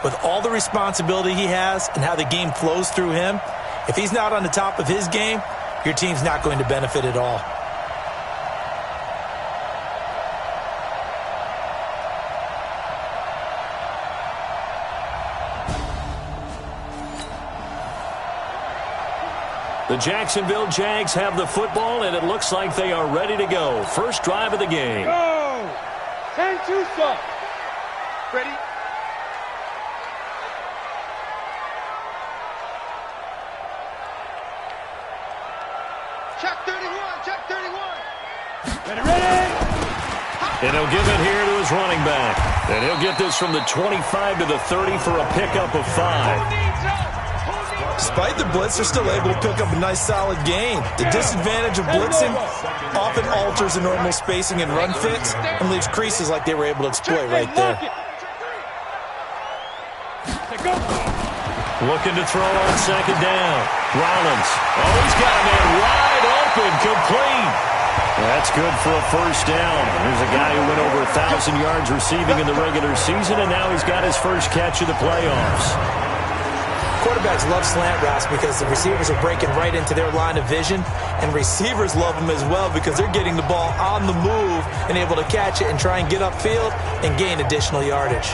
with all the responsibility he has and how the game flows through him, if he's not on the top of his game, your team's not going to benefit at all. The Jacksonville Jags have the football, and it looks like they are ready to go. First drive of the game. Go! 10-2 stop. Ready? Check 31, check 31. Ready? And he'll give it here to his running back. And he'll get this from the 25 to the 30 for a pickup of 5. Despite the blitz, they're still able to pick up a nice solid gain. The disadvantage of blitzing often alters the normal spacing and run fits and leaves creases like they were able to exploit right there. Looking to throw on second down. Rollins. Oh, he's got a man wide open, complete. That's good for a first down. There's a guy who went over 1,000 yards receiving in the regular season, and now he's got his first catch of the playoffs. Quarterbacks love slant routes because the receivers are breaking right into their line of vision, and receivers love them as well because they're getting the ball on the move and able to catch it and try and get upfield and gain additional yardage.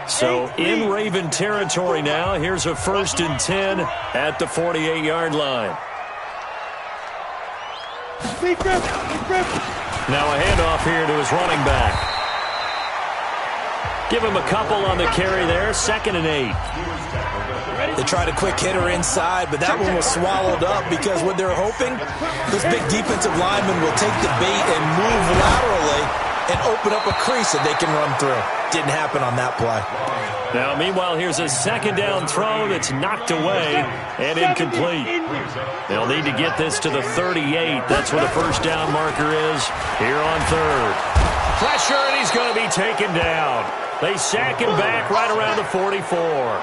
So in Raven territory now, here's a 1st and 10 at the 48-yard line. Now a handoff here to his running back. Give him a couple on the carry there. 2nd and 8. They tried a quick hitter inside, but that one was swallowed up because what they're hoping, this big defensive lineman will take the bait and move laterally and open up a crease that they can run through. Didn't happen on that play. Now, meanwhile, here's a 2nd down throw that's knocked away and incomplete. They'll need to get this to the 38. That's where the first down marker is here on 3rd. Pressure, and he's going to be taken down. They sack him back right around the 44.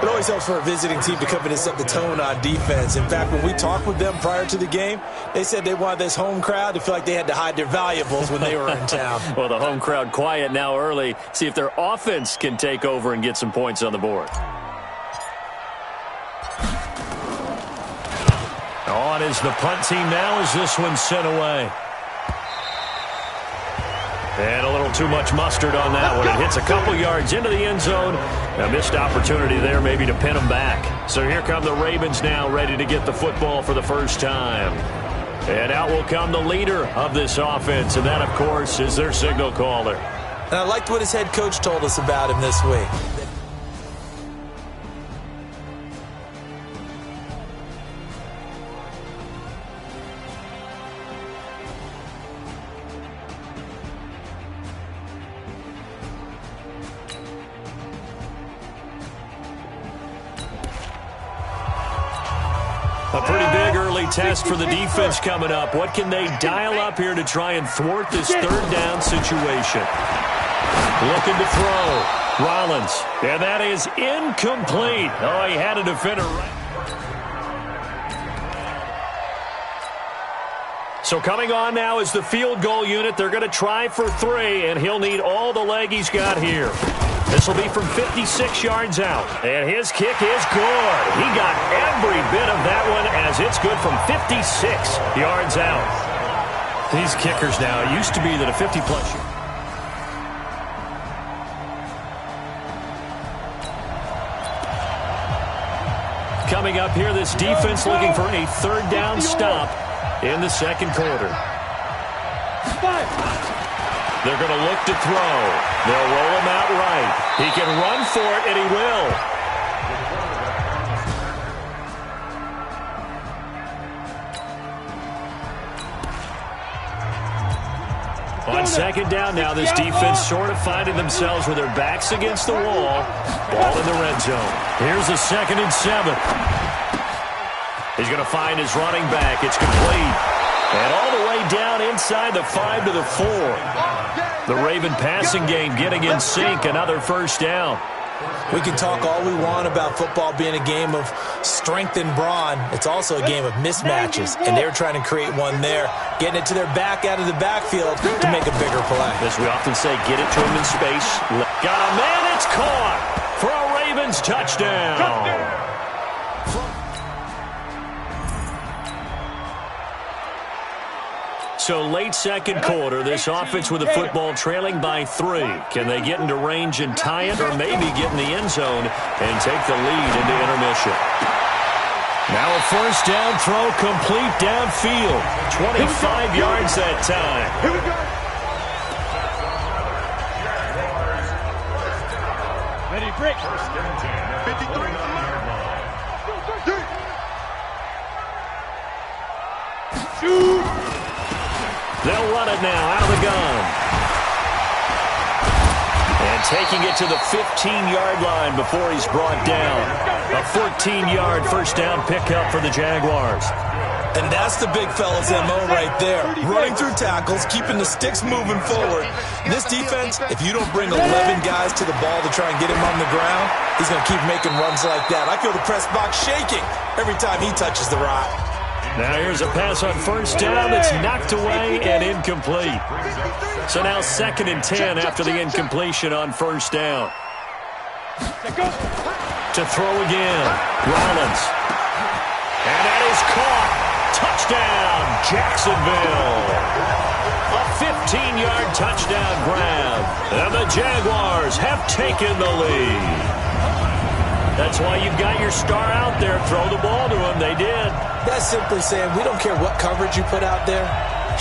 It always helps for a visiting team to come in and set the tone on defense. In fact, when we talked with them prior to the game, they said they wanted this home crowd to feel like they had to hide their valuables when they were in town. Well, the home crowd quiet now early. See if their offense can take over and get some points on the board. On is the punt team now as this one's sent away. And a little too much mustard on that one. It hits a couple yards into the end zone. A missed opportunity there maybe to pin them back. So here come the Ravens now ready to get the football for the first time. And out will come the leader of this offense. And that, of course, is their signal caller. And I liked what his head coach told us about him this week. A pretty big early test for the defense coming up. What can they dial up here to try and thwart this 3rd down situation? Looking to throw. Rollins. And that is incomplete. Oh, he had a defender right. So coming on now is the field goal unit. They're going to try for 3, and he'll need all the leg he's got here. This will be from 56 yards out. And his kick is good. He got every bit of that one as it's good from 56 yards out. These kickers now, it used to be that a 50-plus year. Coming up here, this defense looking for a 3rd down stop in the 2nd quarter. They're going to look to throw. They'll roll him out right. right. He can run for it, and he will. On second down now, this defense sort of finding themselves with their backs against the wall. Ball in the red zone. Here's a 2nd and 7. He's going to find his running back. It's complete. And all the way down inside the 5 to the 4. The Raven passing game getting in sync. Another first down. We can talk all we want about football being a game of strength and brawn. It's also a game of mismatches, and they're trying to create one there, getting it to their back out of the backfield to make a bigger play. As we often say, get it to him in space. Got a man, it's caught for a Ravens touchdown. So late second quarter, this offense with the football trailing by 3. Can they get into range and tie it, or maybe get in the end zone and take the lead into intermission? Now a first down throw complete downfield. 25 yards that time. Here we go. Ready, break. 53. Shoot. They'll run it now out of the gun. And taking it to the 15-yard line before he's brought down. A 14-yard first down pickup for the Jaguars. And that's the big fella's MO right there. Running through tackles, keeping the sticks moving forward. This defense, if you don't bring 11 guys to the ball to try and get him on the ground, he's going to keep making runs like that. I feel the press box shaking every time he touches the rock. Now here's a pass on first down that's knocked away and incomplete. So now 2nd and 10 after the incompletion on first down. To throw again, Rollins. And that is caught. Touchdown, Jacksonville. A 15-yard touchdown grab. And the Jaguars have taken the lead. That's why you've got your star out there. Throw the ball to him. They did. That's simply saying we don't care what coverage you put out there.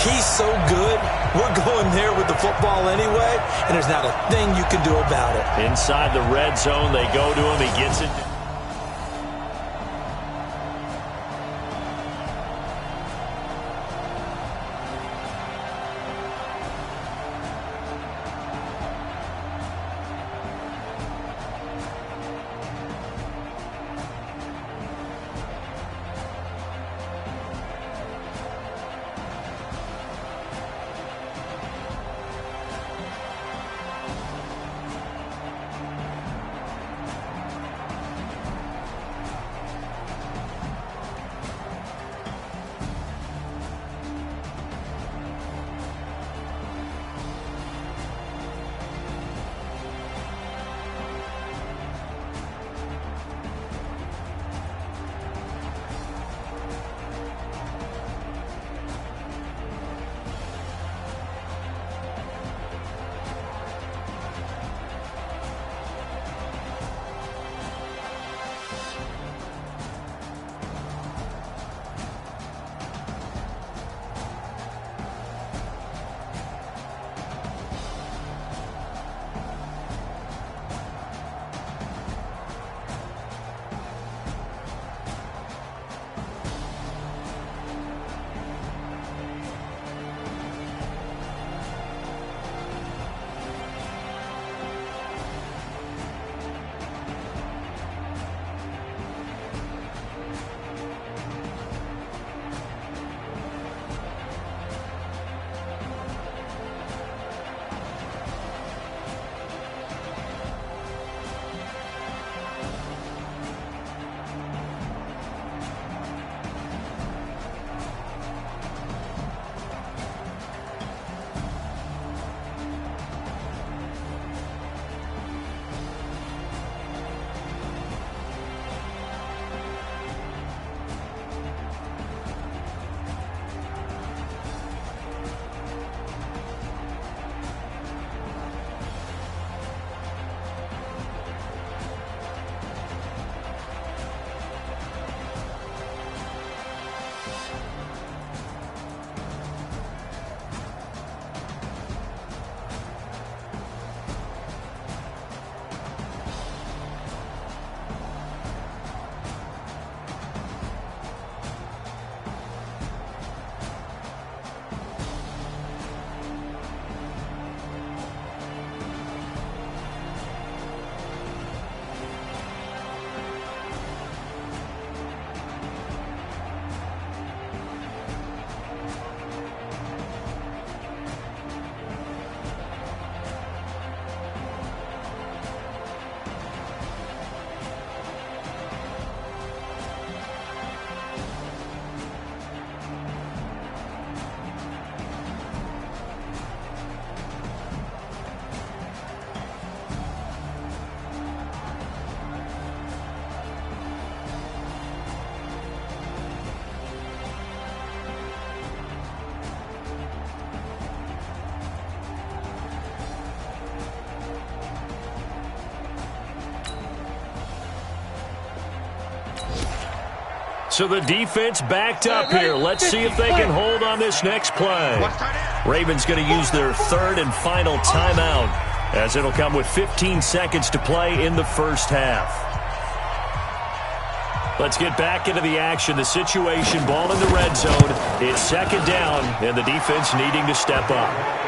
He's so good. We're going there with the football anyway, and there's not a thing you can do about it. Inside the red zone, they go to him. He gets it. So the defense backed up here. Let's see if they can hold on this next play. Ravens going to use their third and final timeout, as it'll come with 15 seconds to play in the first half. Let's get back into the action. The situation, ball in the red zone. It's second down, and the defense needing to step up.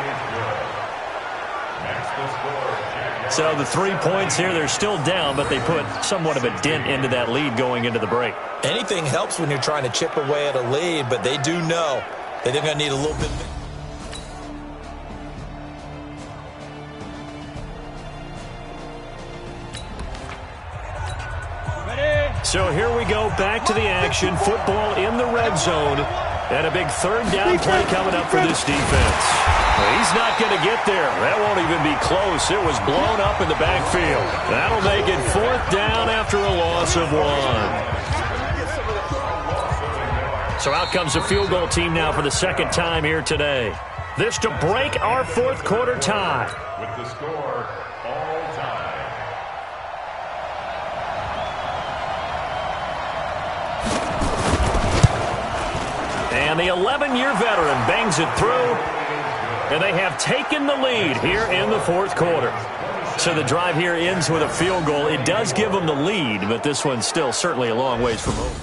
So the 3 points here, they're still down, but they put somewhat of a dent into that lead going into the break. Anything helps when you're trying to chip away at a lead, but they do know that they're going to need a little bit. So here we go, back to the action. Football in the red zone. And a big third down play coming up for this defense. He's not going to get there. That won't even be close. It was blown up in the backfield. That'll make it fourth down after a loss of 1. So out comes the field goal team now for the second time here today. This to break our fourth quarter tie. With the score, all time. And the 11-year veteran bangs it through. And they have taken the lead here in the fourth quarter. So the drive here ends with a field goal. It does give them the lead, but this one's still certainly a long ways from over.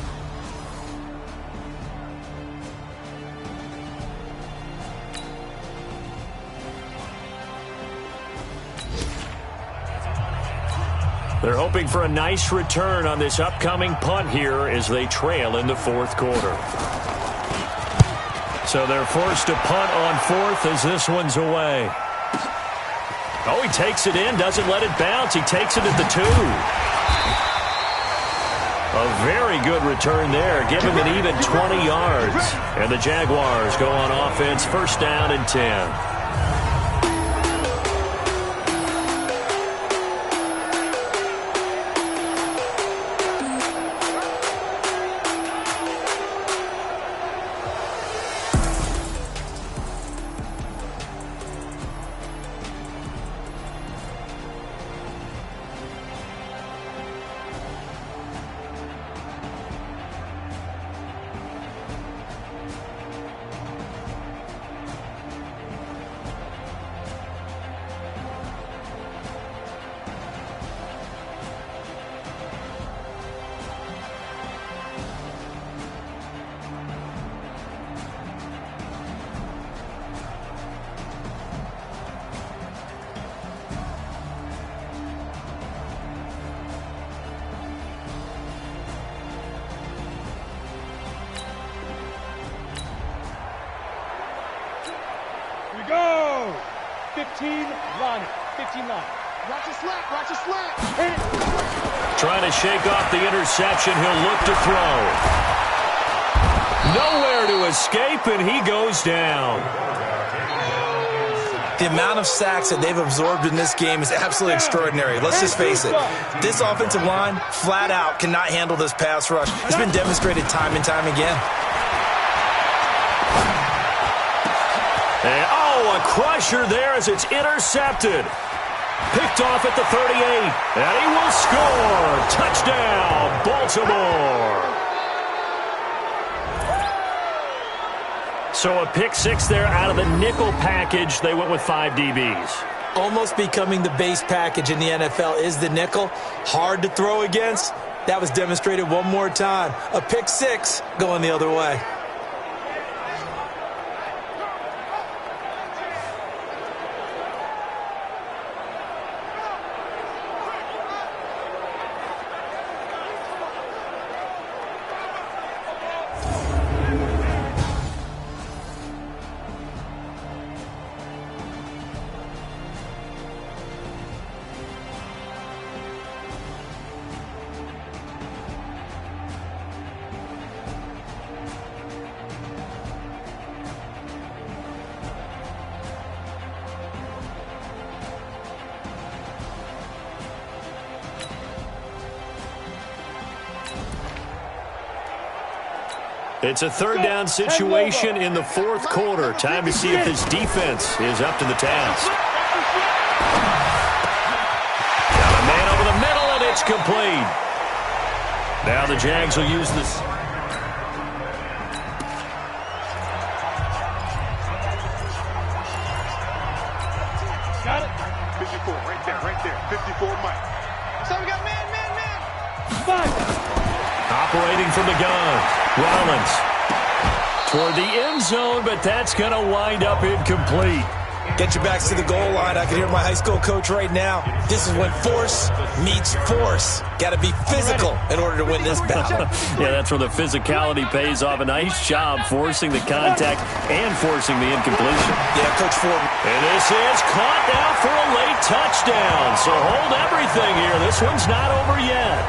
They're hoping for a nice return on this upcoming punt here as they trail in the fourth quarter. So they're forced to punt on fourth as this one's away. Oh, he takes it in, doesn't let it bounce. He takes it at the 2. A very good return there, giving an even 20 yards. And the Jaguars go on offense, first down and 10. Go! 15 line. 15 line. Watch a slant. Watch a slant. Trying to shake off the interception. He'll look to throw. Nowhere to escape, and he goes down. The amount of sacks that they've absorbed in this game is absolutely extraordinary. Let's just face it. This offensive line, flat out, cannot handle this pass rush. It's been demonstrated time and time again. And, oh, a crusher there as it's intercepted. Picked off at the 38. And he will score. Touchdown, Baltimore. So a pick six there out of the nickel package. They went with 5 DBs. Almost becoming the base package in the NFL is the nickel. Hard to throw against. That was demonstrated one more time. A pick six going the other way. It's a third down situation in the fourth quarter. Time to see if this defense is up to the task. Got a man over the middle, and it's complete. Now the Jags will use this. right there. 54 Mike. So we got man. Operating from the gun, Rollins toward the end zone, but that's going to wind up incomplete. Get your backs to the goal line. I can hear my high school coach right now. This is when force meets force. Got to be physical in order to win this battle. Yeah, that's where the physicality pays off. A nice job forcing the contact and forcing the incompletion. Yeah, Coach Ford. And this is caught now for a late touchdown. So hold everything here. This one's not over yet.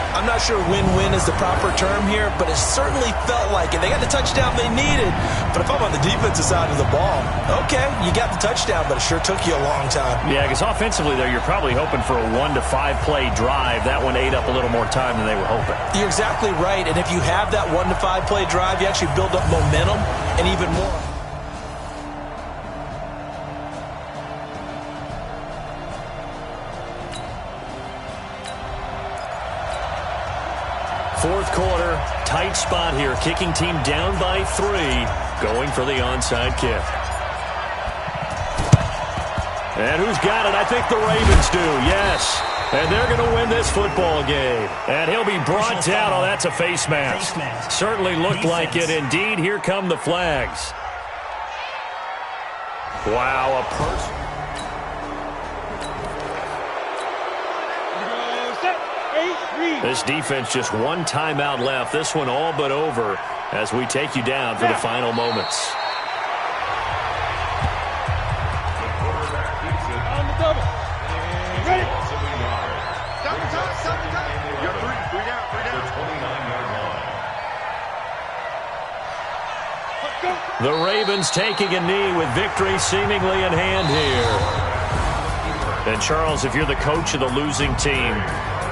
I'm not sure win-win is the proper term here, but it certainly felt like it. They got the touchdown they needed, but if I'm on the defensive side of the ball, okay, you got the touchdown, but it sure took you a long time. Yeah, because offensively there, you're probably hoping for a 1 to 5 play drive. That one ate up a little more time than they were hoping. You're exactly right, and if you have that 1 to 5 play drive, you actually build up momentum and even more. Fourth quarter, tight spot here. Kicking team down by 3, going for the onside kick. And who's got it? I think the Ravens do, yes. And they're going to win this football game. And he'll be brought down. Oh, that's a face mask. Certainly looked like it. Indeed, here come the flags. Wow, a person. This defense just one timeout left. This one all but over as we take you down for the final moments. On the double. Ready? You're three down. The Ravens taking a knee with victory seemingly in hand here. And Charles, if you're the coach of the losing team,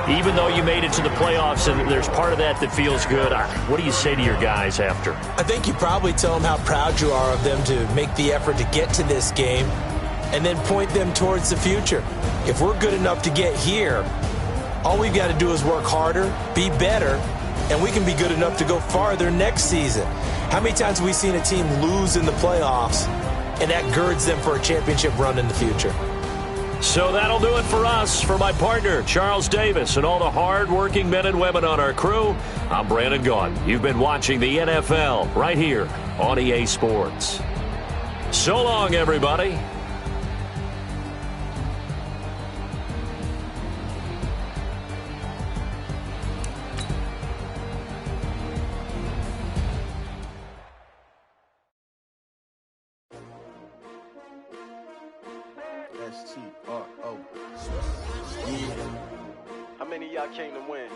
even though you made it to the playoffs and there's part of that feels good, what do you say to your guys after? I think you probably tell them how proud you are of them to make the effort to get to this game and then point them towards the future. If we're good enough to get here, all we've got to do is work harder, be better, and we can be good enough to go farther next season. How many times have we seen a team lose in the playoffs and that girds them for a championship run in the future? So that'll do it for us. For my partner, Charles Davis, and all the hard-working men and women on our crew, I'm Brandon Gaudin. You've been watching the NFL right here on EA Sports. So long, everybody. S-T-R-O. Yeah. How many of y'all came to win?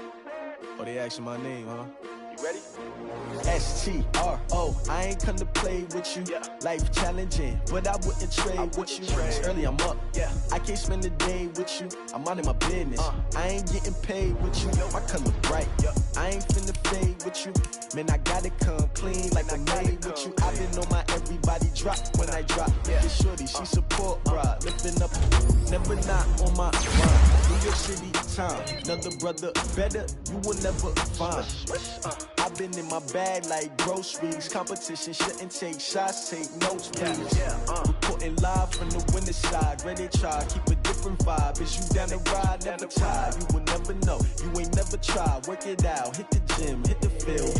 Oh, they asking my name, huh? You ready? S-T-R-O. I ain't come to play with you. Yeah. Life challenging, but I wouldn't trade with you. It's early, I'm up. Yeah. I can't spend the day with you. I'm out of my business. I ain't getting paid with you. My color bright. I ain't finna fade with you. Man, I gotta come clean like I'm made with you. I've been on my everybody drop when I drop. This shorty, she support, bruh. Lifting up, never not on my run. New York City time. Another brother better, you will never find. I've been in my bag like groceries. Competition shouldn't take shots, take notes, please. Reporting live from the winter side. Ready to try, keep a different vibe. Is you down the ride, never tired. You will never know, you ain't never tried. Work it out, hit the gym, hit the field.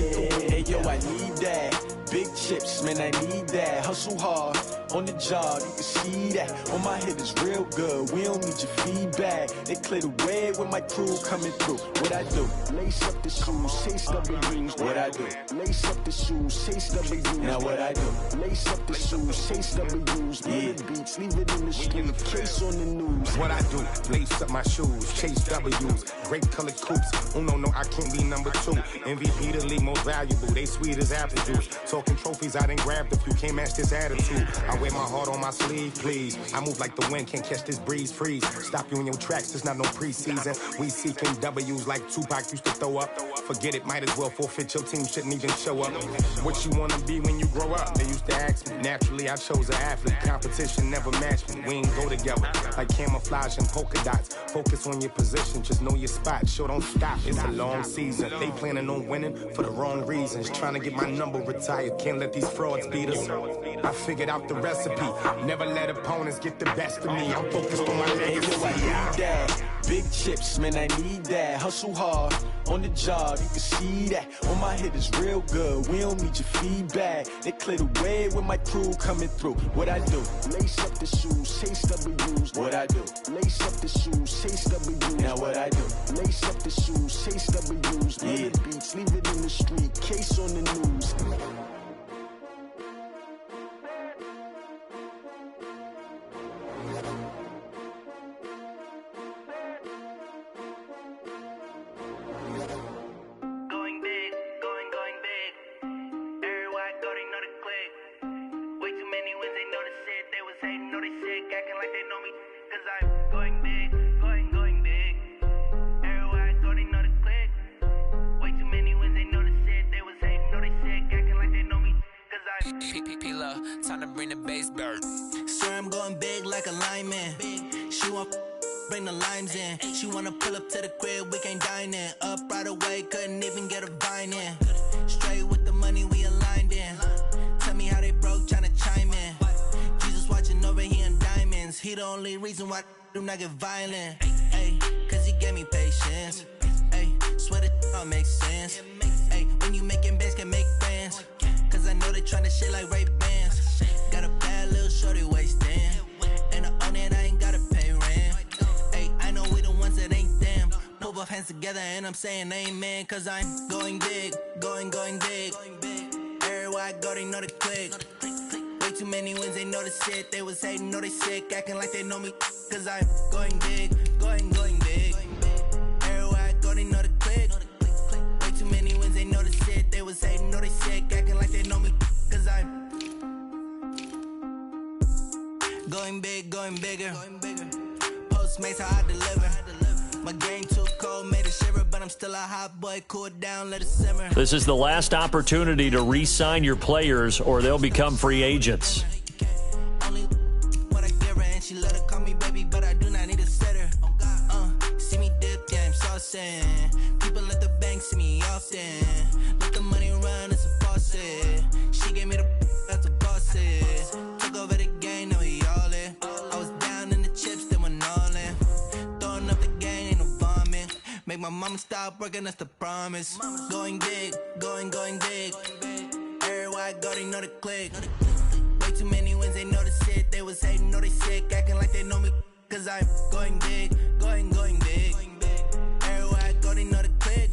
Hey yo, I need that. Big chips, man, I need that. Hustle hard, on the job, you can see that. On my head is real good, we don't need your feedback. They clear the way when my crew coming through. What I do? Lace up the shoes, chase W's. What I do? Lace up the shoes, chase W's. Now what I do? Lace up the shoes, chase W's. Yeah. The beats, leave it in the street, case on the news. What I do? Lace up my shoes, chase W's. Grape colored coops. Uno, no, I can't be number 2. MVP the league most valuable. They sweet as apple juice. Talking trophies, I done grabbed a few. Can't match this attitude. I wear my heart on my sleeve, please. I move like the wind, can't catch this breeze, freeze. Stop you in your tracks, there's not no preseason. We seeking W's like Tupac used to throw up. Forget it, might as well forfeit. Your team shouldn't even show up. What you wanna be when you grow up? They used to ask me. Naturally, I chose an athlete. Competition never matched me. We ain't go together like camouflage. camouflage and polka dots. Focus on your position, just know your spot. Sure, don't stop. It's a long season. They planning on winning for the wrong reasons. Trying to get my number retired. Can't let these frauds beat us. I figured out the recipe. Never let opponents get the best of me. I'm focused on my legacy. I need that. Big chips, man, I need that. Hustle hard on the job, you can see that. On my hit is real good. We don't need your feedback. They clear the way with my crew coming through. What I do? Lace up the shoes, chase W's. What I do? Lace up the shoes, chase W's. Now what I do? Lace up the shoes, chase W's. Yeah. The beats, leave it in the street, case on the news. Time to bring the bass bird. Sir, I'm going big like a lineman. She want bring the limes in. She wanna pull up to the crib, we can't dine in. Up right away, couldn't even get a vine in. Straight with the money we aligned in. Tell me how they broke, tryna chime in. Jesus watching over here in diamonds. He the only reason why I do not get violent. Ay, cause he gave me patience. Ay, swear that all makes sense. Ay, when you making bands, can make friends. Cause I know they tryna shit like Ray-Bans. Got a bad little shorty wasting. And I own it, I ain't gotta pay rent. Ay, I know we the ones that ain't them. Move our hands together and I'm saying amen. Cause I'm going big, going big. Everywhere I go, they know the click. Way too many wins, they know the shit. They was hating, know they sick, acting like they know me. Cause I'm going big, going big. Everywhere I go, they know the click. Way too many wins, they know the shit. They was hating, know they sick, acting like they know me. Cause I'm going big, going bigger. Postmates, how I deliver. My game too cold, made it shiver, but I'm still a hot boy. Cool it down, let it simmer. This is the last opportunity to re-sign your players or they'll become free agents. Only what I give her, and she let her call me baby, but I do not need a setter. See me dip, yeah, I'm saucing. People at the bank see me often. Let the money run, it's a faucet. She gave me the that's a bosses. Took over the game, now we all in. I was down in the chips, they went all in. Throwing up the game, ain't no vomit. Make my mama stop working, that's the promise. Going big, going big. Everywhere I go, they know the click. Way too many wins, they know the shit. They was hating, know they sick, acting like they know me. Cause I'm going big, going big. Everywhere I go, they know the click.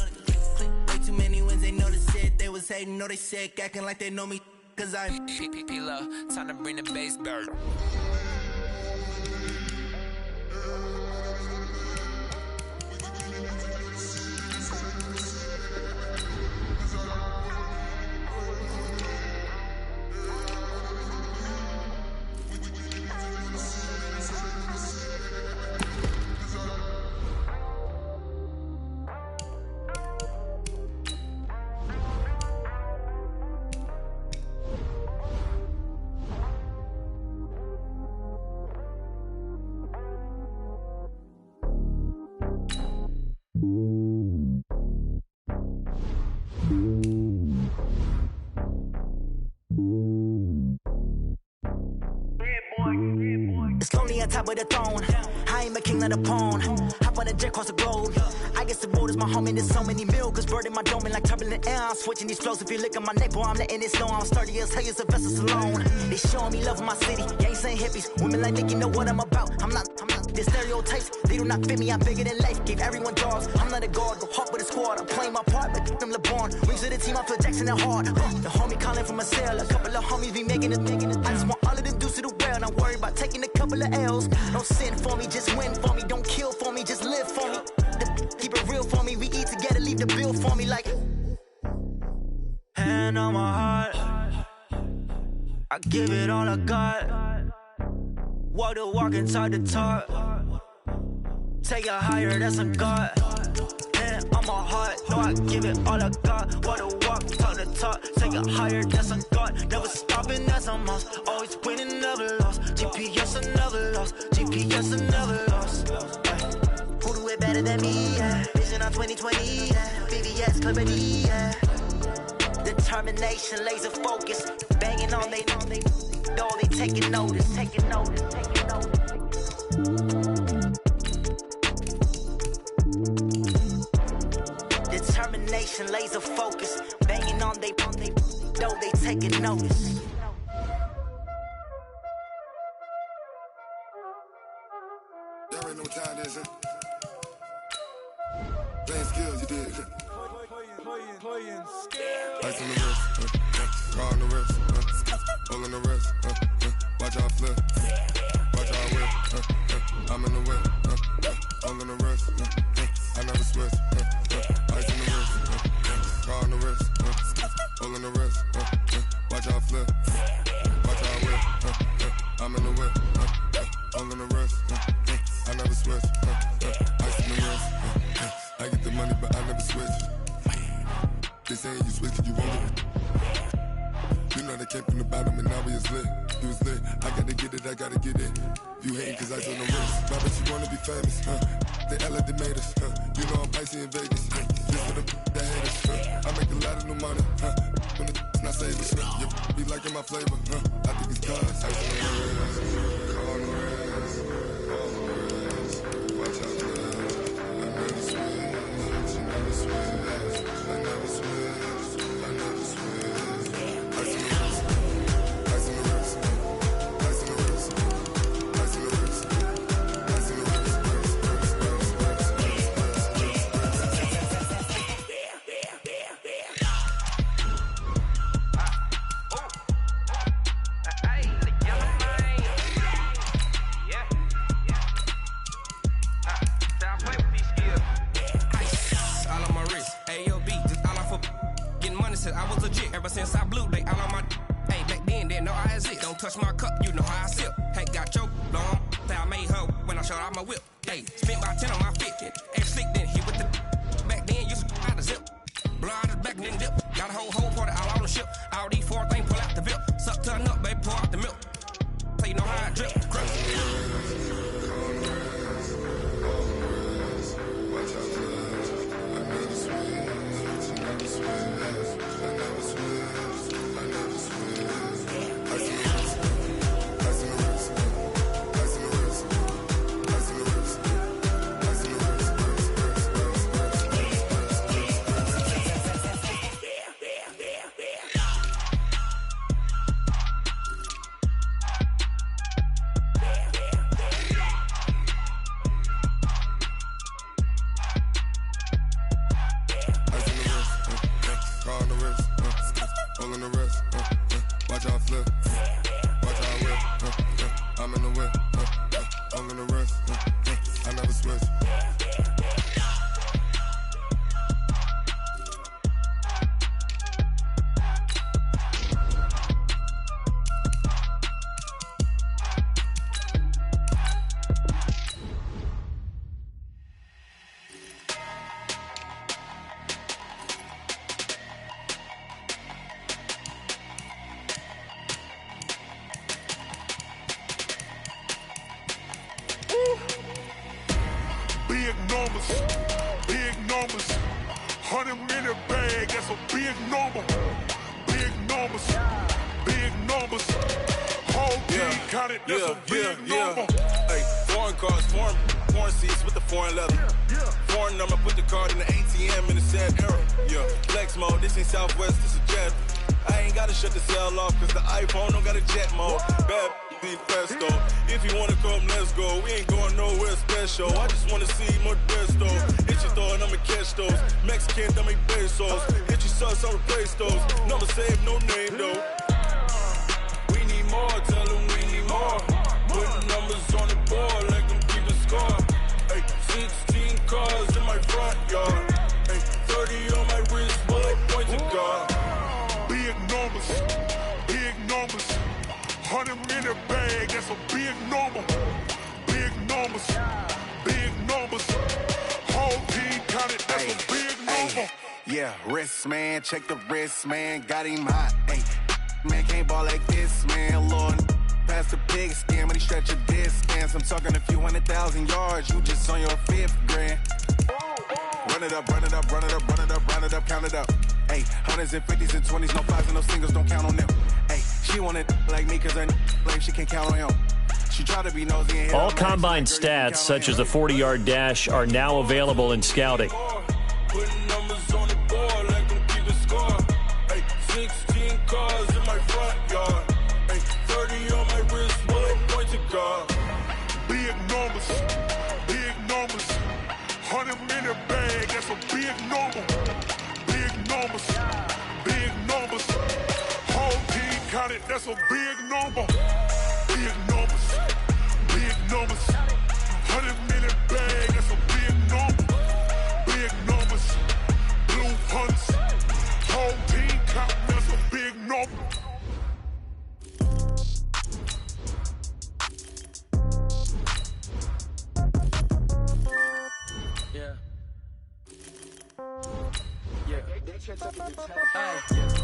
Way too many wins, they know the shit. They was hating, know they sick, acting like they know me. Cause I'm P-P-P-Love, time to bring the bass bird. It's lonely on top of the throne. I ain't a king of the pawn. Hop on a jet across the globe. I guess the road is my home and there's so many milkers burning my dome like turbulent air. I'm switching these flows. If you look at my neck, boy, I'm letting it slow. I'm sturdy as hell, as a vessel alone. They showing me love in my city. Gangs ain't hippies. Women like Nick, you know what I'm about. I'm not. The stereotypes, they do not fit me. I'm bigger than life. Gave everyone jobs. I'm not a guard, go hard with a squad. I'm playing my part, but I'm LeBron. Wings of the team, I feel Jackson and hard. The homie calling from a cell. A couple of homies be making it. I just want all of them dudes to the well. Not worried about taking a couple of L's. Don't sin for me, just win for me. Don't kill for me, just live for me. Keep it real for me. We eat together, leave the bill for me like. Hand on my heart, I give it all I got. Walk the walk and talk the talk. Take it higher, that's a God. Hand on my heart, no, I give it all I got. Walk the walk, talk wanna talk, take it higher, that's a God. Never stopping, that's a must. Always winning, never lost. GPS, I never lost. GPS, I never lost. Who do it better than me? Yeah. Vision on 2020. Yeah. VVS, clarity. Yeah. Determination, laser focus. Banging on they know they taking notice. Taking notice. Taking notice. Determination, laser focus. Banging on they know they taking notice. Y'all already know what time it is, huh? Playing skills, you did. Playing skills. Ice on the wrist, raw on the wrist, hole in the wrist, watch out flip, watch out whip, I'm in the whip, hole in the wrist, I never switch, ice on the wrist, raw on the wrist, hole in the wrist, watch out flip, watch out whip, I'm in the whip, hole in the wrist, I never switch, ice on the wrist, I get the money but I never switch. They saying you switch 'cause you want it. You know they came from the bottom and now we is lit. You was lit, I gotta get it, I gotta get it. You hating 'cause I on the wrist. Why bet you wanna be famous, They elevated us, You know I'm icy in Vegas, This for the that hate us, I make a lot of new money, When the not saving, You be liking my flavor, I think it's cause ice on the wrist, on the wrist, on the wrist. Watch out, I never switch, you never switch. I never switch, I never switch. Ice in the wrist, ice in the wrist, ice in the wrist, ice in the wrist, ice in the wrist, I was legit ever since I blew they all on my hey back then didn't know I exist. Don't touch my cup, you know how I sip. Hey, got choked long, say I made her when I showed out my whip. Hey, spent about 10 on my fit, and slick then hit with the back then used to out the zip. Blow out his back then dip, got a whole party all on the ship. All these 4 things pull out the bip, suck turn up, baby, pour out the milk. So you know how I drip, crush. Big numbers, 100 minute bag, that's a big number. Big numbers, whole team counted, that's a big number. Hey, foreign cars, foreign seats with the foreign leather. Foreign number, put the card in the ATM in the sad era. Yeah, flex mode, this ain't Southwest, this is Jet. I ain't gotta shut the cell off, cause the iPhone don't got a jet mode. Bad pesto. If you wanna come, let's go. We ain't going nowhere special. I just wanna see more Modesto. Hit your throw and I'ma catch those. Mexican, I make pesos. Hit your sauce, I'll replace those. Number save, no name though. We need more, tell them we need more. Put numbers on the board, let them keep the score. Hey, 16 cars in my front yard. Hey, 30 on my wrist, bullet points of God. Big numbers, 100 minute bag, that's a big number. Big numbers, whole team counted, that's a big number. Yeah, wrist, man, check the wrist, man, got him hot. Hey, man, can't ball like this, man, Lord. Past the pig skin when he stretch a distance. I'm talking a few 100,000 yards, you just on your 5th grand. Run it up, run it up, run it up, run it up, run it up, count it up. Hey, hundreds and 50s and 20s, no 5s and no singles, don't count on them. Hey, she want it like me cause her blame, she can't count on him. She try to be nosy and all combine stats, such as the 40-yard dash, are now available in scouting. Putting numbers on the board like I'm keeping score. Hey, 16 cars in my front yard. Hey, 30 on my wrist, bullet point to guard. Big numbers, 100-minute bag, that's a big number. Big numbers, whole team counted, that's a big number. Big numbers, 100-minute bag, that's a big number. Big numbers, blue hunts, whole team counting, that's a big number.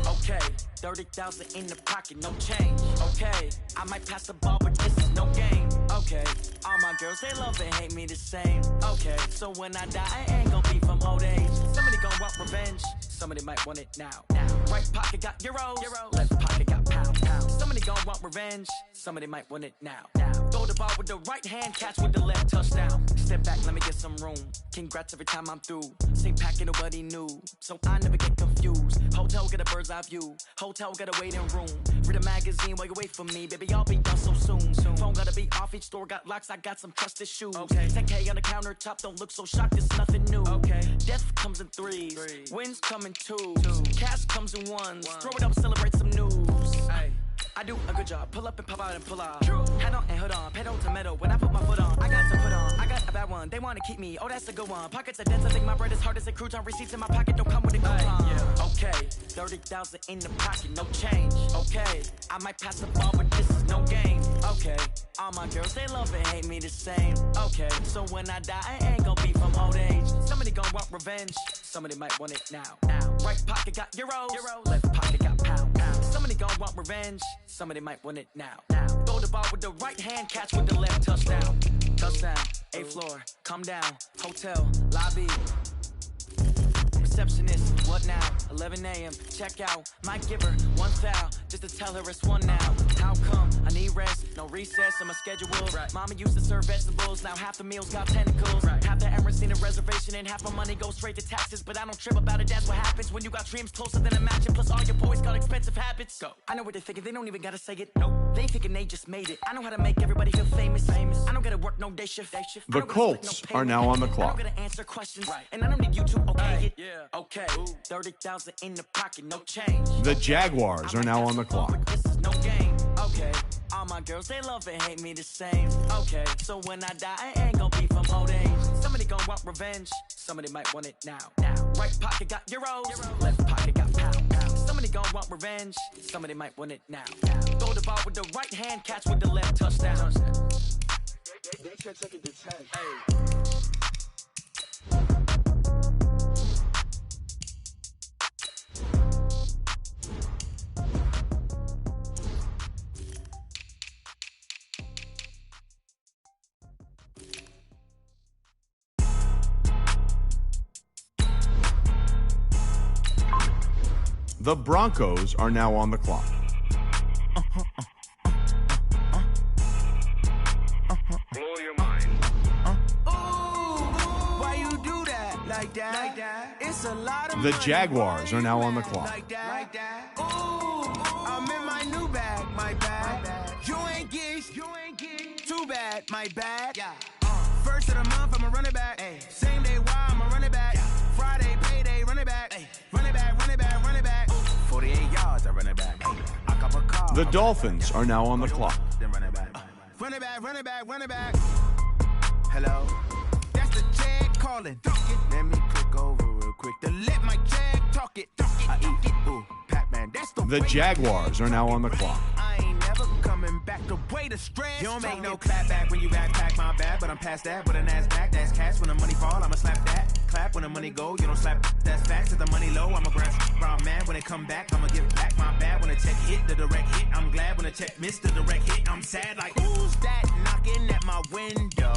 Okay, 30,000 in the pocket, no change. Okay, I might pass the ball, but this is no game. Okay, all my girls, they love and hate me the same. Okay, so when I die, I ain't gonna be from old age. Somebody gonna want revenge, somebody might want it now. Right pocket got euros, left pocket got pounds. Somebody gonna want revenge, somebody might want it now. Throw the ball with the right hand, catch with the left, touchdown. Step back, let me get some room. Congrats every time I'm through. Same packet, nobody knew, so I never get confused. Hotel get a bird's eye view. Hotel got a waiting room. Read a magazine while you wait for me. Baby, I'll be done so soon. Phone gotta be off, each store got locks. I got some trusted shoes. Okay. 10K on the countertop, don't look so shocked, it's nothing new. Okay. Death comes in threes. Wins come in twos. Cash comes in ones. Throw it up, celebrate some news. Ay. I do a good job, pull up and pop out and pull off. Head on and hood on, pedal to metal. When I put my foot on, I got to put on. I got a bad one, they wanna keep me, oh that's a good one. Pockets are dense, I think my bread is hard as a crouton. Receipts in my pocket don't come with a coupon. Okay, 30,000 in the pocket, no change. Okay, I might pass the ball, but this is no game. Okay, all my girls, they love and hate me the same. Okay, so when I die, I ain't gonna be from old age. Somebody gonna want revenge, somebody might want it now. Right pocket got euros, left pocket got pounds. Somebody gonna want revenge, somebody might want it now. Throw the ball with the right hand, catch with the left, touchdown. Touchdown, 8th floor, come down, hotel, lobby. Receptionist, what now? 11 a.m., check out. Might give her one foul, just to tell her it's one now. How come? I need rest, no recess in my schedule. Mama used to serve vegetables, now half the meals got tentacles. Half the Emirates need a reservation and half my money goes straight to taxes. But I don't trip about it, that's what happens when you got dreams closer than a match. And plus all your boys got expensive habits. Go. I know what they're thinking, they don't even gotta say it. Nope. They ain't thinking they just made it. I know how to make everybody feel famous. I don't gotta work no day shift. The Colts are now on the clock. I don't gotta answer questions, and I don't need you to okay it. Okay, 30,000 in the pocket, no change. The Jaguars are now on the clock. This is no game. Okay, all my girls, they love and hate me the same. Okay, so when I die, I ain't gonna be from old age. Somebody gonna want revenge, somebody might want it now. Right pocket got euros, left pocket got pounds. Somebody gonna want revenge, somebody might want it now. Throw the ball with the right hand, catch with the left, touchdown. They can't take it to 10. The Broncos are now on the clock. Blow your mind. Why you do that? Like that? It's a lot of The Jaguars are now on the clock. Like that. Ooh, I'm in my new bag, my bad. You ain't get too bad, my bad. First of the month, I'm a running back. Same day, why I'm a running back. Friday, payday, running back. Run it back. 48 yards, I run it back. I cop a car. The Dolphins are now on the clock. Then run it back. Run it back. Hello? That's the Jag calling. Let me click over real quick to let my Jag talk it. I eat it. Ooh, Pac-Man, that's The Jaguars are now on the clock. I ain't never coming back the way to stress. You don't make no clap back when you backpack my bag, but I'm past that with a NASDAQ. That's cash when the money fall, I'ma slap that. Clap when the money go. You don't slap that's fast, cause the money low. I'm a ground man. When it come back, I'ma give back my bad. When the check hit, the direct hit. I'm glad when the check missed the direct hit. I'm sad like, who's that knocking at my window?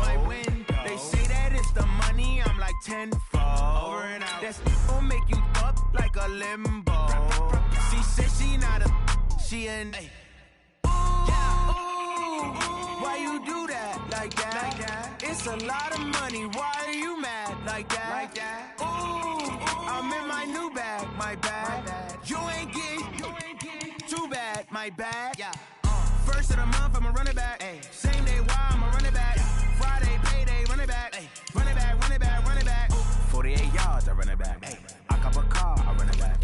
They say that it's the money, I'm like tenfold. Over and out. That's gon' make you up like a limbo. She said she not a, she an. Why you do that like that? It's a lot of money. Why are you mad like that? Ooh, I'm in my new bag, my bad. You ain't getting too bad, my bad. First of the month, I'ma run it back. Same day, why I'ma run it back. Friday, payday, run it back. Run it back, run it back, run it back. 48 yards, I run it back. I cop a car, I run it back.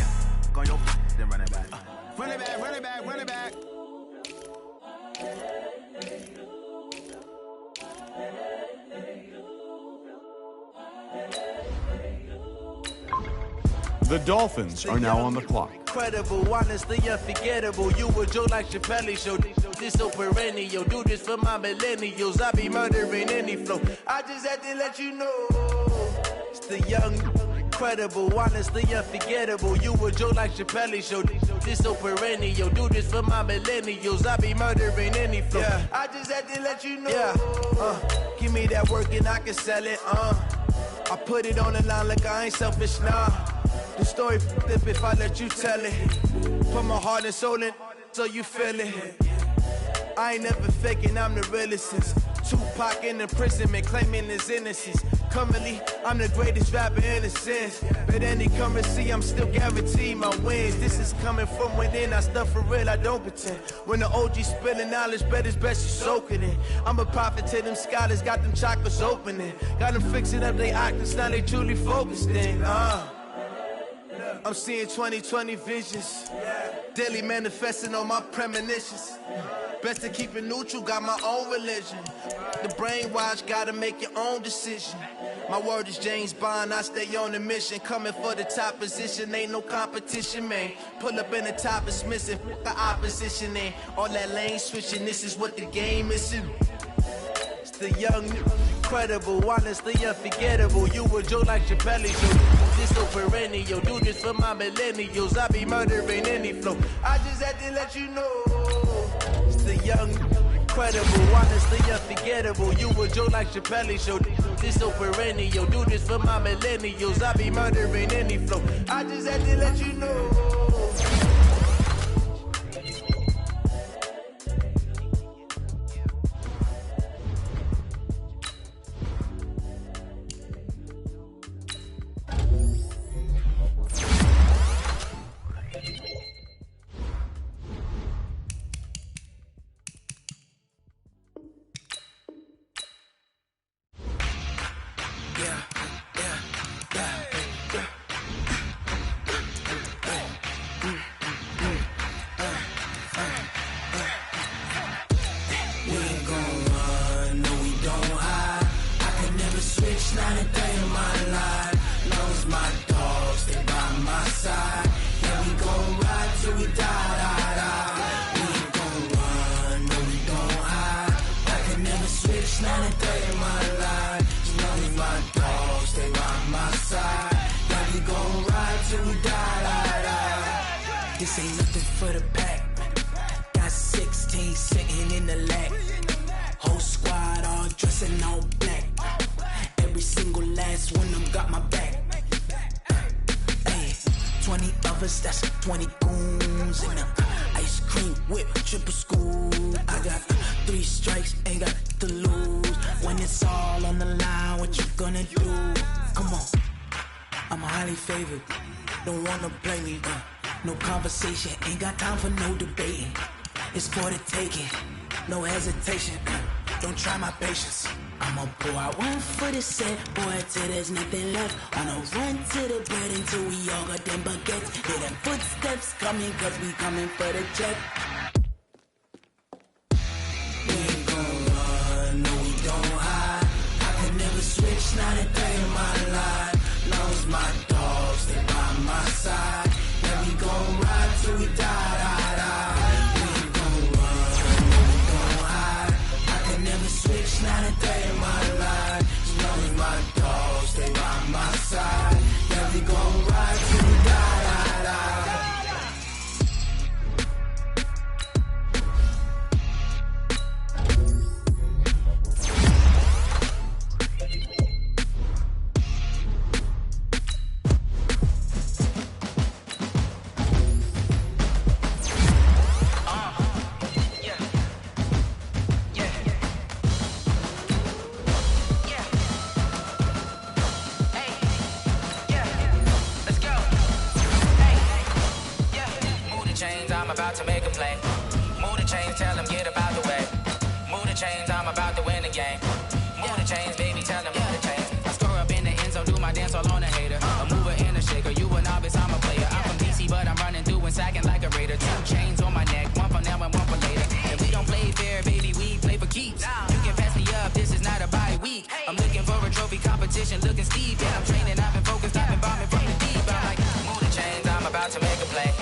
Go on your then run it back. Run it back, run it back, run it back. The Dolphins are now on the clock. Incredible, honestly unforgettable. You a joke like Chappelle show. This so perennial. Do this for my millennials. I be murdering any flow. I just had to let you know. It's the young, incredible, honestly unforgettable. You a joke like Chappelle show. This so perennial. Do this for my millennials. I be murdering any flow. Yeah. I just had to let you know. Yeah. Give me that work and I can sell it. I put it on the line like I ain't selfish, nah. The story flip if I let you tell it. Put my heart and soul in so you feel it. I ain't never faking, I'm the realest since Tupac in imprisonment, claiming his innocence. Currently, I'm the greatest rapper in a sense. But any currency, I'm still guaranteed my wins. This is coming from within, I stuff for real, I don't pretend. When the OG spilling knowledge, bet it's best you soak it in. I'm a prophet to them scholars, got them chakras opening. Got them fixing up they octaves, now they truly focused in. I'm seeing 2020 visions. Daily manifesting on my premonitions. Best to keep it neutral, got my own religion. The brainwash, gotta make your own decision. My word is James Bond, I stay on the mission. Coming for the top position, ain't no competition, man. Pull up in the top, it's missing, the opposition ain't. All that lane switching, this is what the game is. It's the young, incredible, honestly unforgettable. You a joke like Chappelle show. This so perennial, do this for my millennials. I be murdering any flow. I just had to let you know. It's the young, incredible, honestly unforgettable. You a joke like Chappelle show. This so perennial, do this for my millennials. I be murdering any flow. I just had to let you know. This ain't nothing for the pack. Got 16 sitting in the lap. Whole squad all dressing all black. Every single last one of them got my back. Hey, 20 of us, that's 20 goons. And ice cream whip, triple scoop. I got 3 strikes, ain't got to lose. When it's all on the line, what you gonna do? Come on, I'm highly favored. Don't wanna play me, no conversation, ain't got time for no debating. It's for the taking, no hesitation. Don't try my patience. I'ma pour out one for the set, boy, till there's nothing left. On a run to the bread until we all got them baguettes. Hear them footsteps coming, cause we coming for the check. We ain't gon' run, no we don't hide. I can never switch, not a day in my life. Long as my dogs stay by my side. Yeah, we gon' ride till we die, die, die. We ain't gon' run, no we don't hide. I can never switch, not a day in my life. As long as my dogs stay by my side. about to make a play. Move the chains, tell them get about the way. Move the chains, I'm about to win the game. Move the chains, baby, tell them move the chains. I score up in the end zone, do my dance all on a hater. A mover and a shaker, you a novice, I'm a player. I'm from DC, but I'm running through and sacking like a raider. 2 chains on my neck, one for now and one for later. If we don't play fair, baby, we play for keeps. You can pass me up, this is not a bye week. I'm looking for a trophy competition, looking steep. Yeah, I'm training, I've been focused, I've been bombing from the deep. I'm like, move the chains, I'm about to make a play.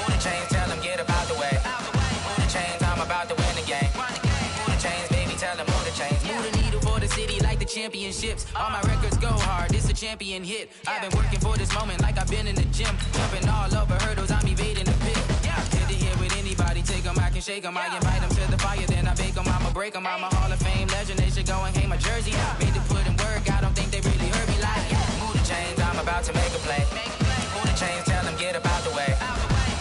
Move the chains, tell them get about the way. Move the chains, I'm about to win the game. Move the chains, baby, tell them move the chains. Move the needle for the city like the championships. All my records go hard, this a champion hit. I've been working for this moment like I've been in the gym. Jumping all over hurdles, I'm evading the pit. Head to head with anybody, take them, I can shake them. I invite them to the fire, then I bake them, I'ma break them. I'm a Hall of Fame legend, they should go and hang my jersey. Made to put in work, I don't think they really heard me like. Move the chains, I'm about to make a play. Move the chains, tell them get about the way.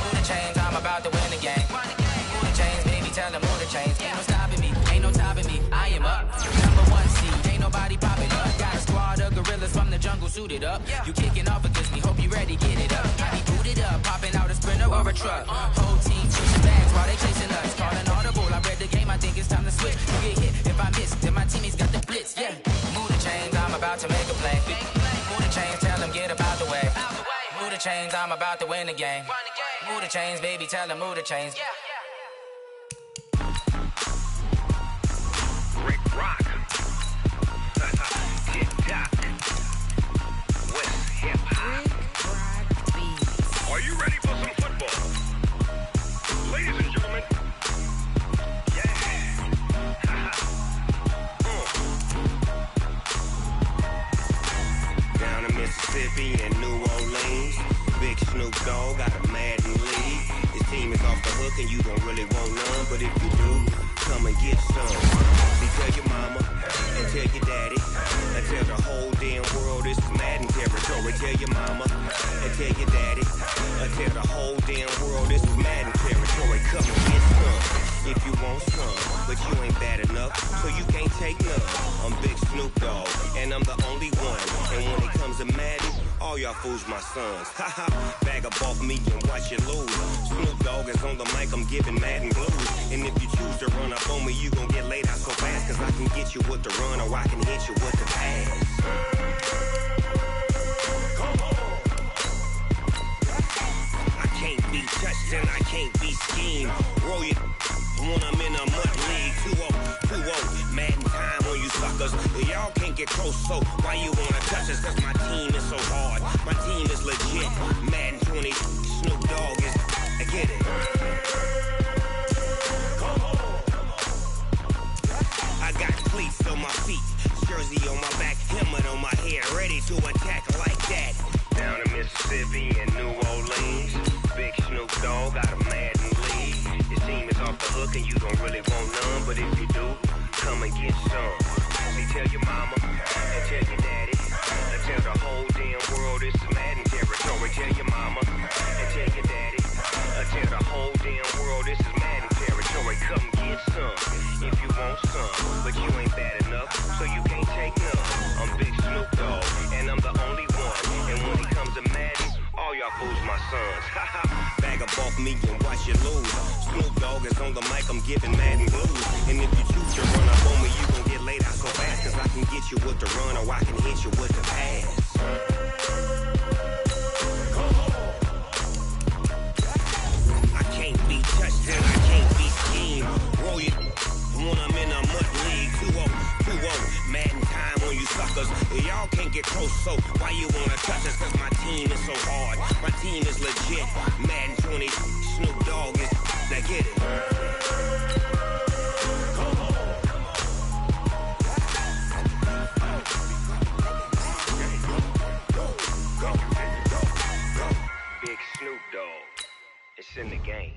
Move the chains, I'm about to win the game. Move the chains, baby, tell them move the chains. Ain't no stopping me, ain't no topping me. I am up, number 1 seed, ain't nobody popping up. Got a squad of gorillas from the jungle suited up. You kicking off against me, hope you ready, get it up. I be booted up, popping out a sprinter or a truck. Whole team pushing bags while they chasing us. Calling audible, I read the game, I think it's time to switch. You get hit, if I miss, then my teammates got the blitz, yeah. Move the chains, I'm about to make a play. Move the chains, tell them get about the way. Move the chains, I'm about to win the game. Move the chains, baby, tell them move the chains. Rick Rock. TikTok. West Hip Hop. Are you ready for some football? Ladies and gentlemen. Yeah. Down in Mississippi and New Orleans, Big Snoop Dogg got a Madden lead. His team is off the hook and you don't really want none, but if you do, come and get some. Tell your mama and tell your daddy and tell the whole damn world this is Madden territory. Tell your mama and tell your daddy and tell the whole damn world this is Madden territory. Come and get some if you want some, but you ain't bad enough, so you can't take none. I'm Big Snoop Dogg and I'm the only one, and when it comes to Madden, all y'all fools my sons. Haha, bag up off me and watch you lose. Snoop Dogg is on the mic, I'm giving Madden blues. And if you choose to run up on me, you gon' get laid out so fast. Cause I can get you with the run or I can hit you with the pass. Come on. I can't be touched and I can't be schemed. Roll you when I'm in a mud league. 2-0, Madden time on you suckers. Y'all can't get close, so why you wanna touch us? Cause my team is so hard. My team is legit. Madden 20, Snoop Dogg is, I get it. Come on. I got cleats on my feet, jersey on my back, helmet on my head, ready to attack like that. Down in Mississippi and New Orleans, Big Snoop Dogg got a Madden lead. His team is off the hook and you don't really want none, but if you do, come and get some. See, tell your mama and tell your daddy and tell the whole damn world this is Madden territory. Tell your mama and tell your daddy and tell the whole damn world this is Madden territory. Come get some if you want some, but you ain't bad enough, so you can't take none. I'm Big Snoop Dogg and I'm the only one, and when it comes to Madden, all y'all fools my sons. Bag up off me and watch you lose. Snoop Dogg is on the mic, I'm giving Madden blues. And if you choose to run up on me, you gon' get laid out so fast. Cause I can get you with the run or I can hit you with the pass. I can't be touched and I can't be schemed. Roll you when I'm in a mud league. 2-0, Madden time on you suckers. Y'all can't get close, so why you wanna touch us? Cause my team is so hard. My team is legit. Madden 20, Snoop Dogg is, now get it. Big Snoop Dogg, it's in the game.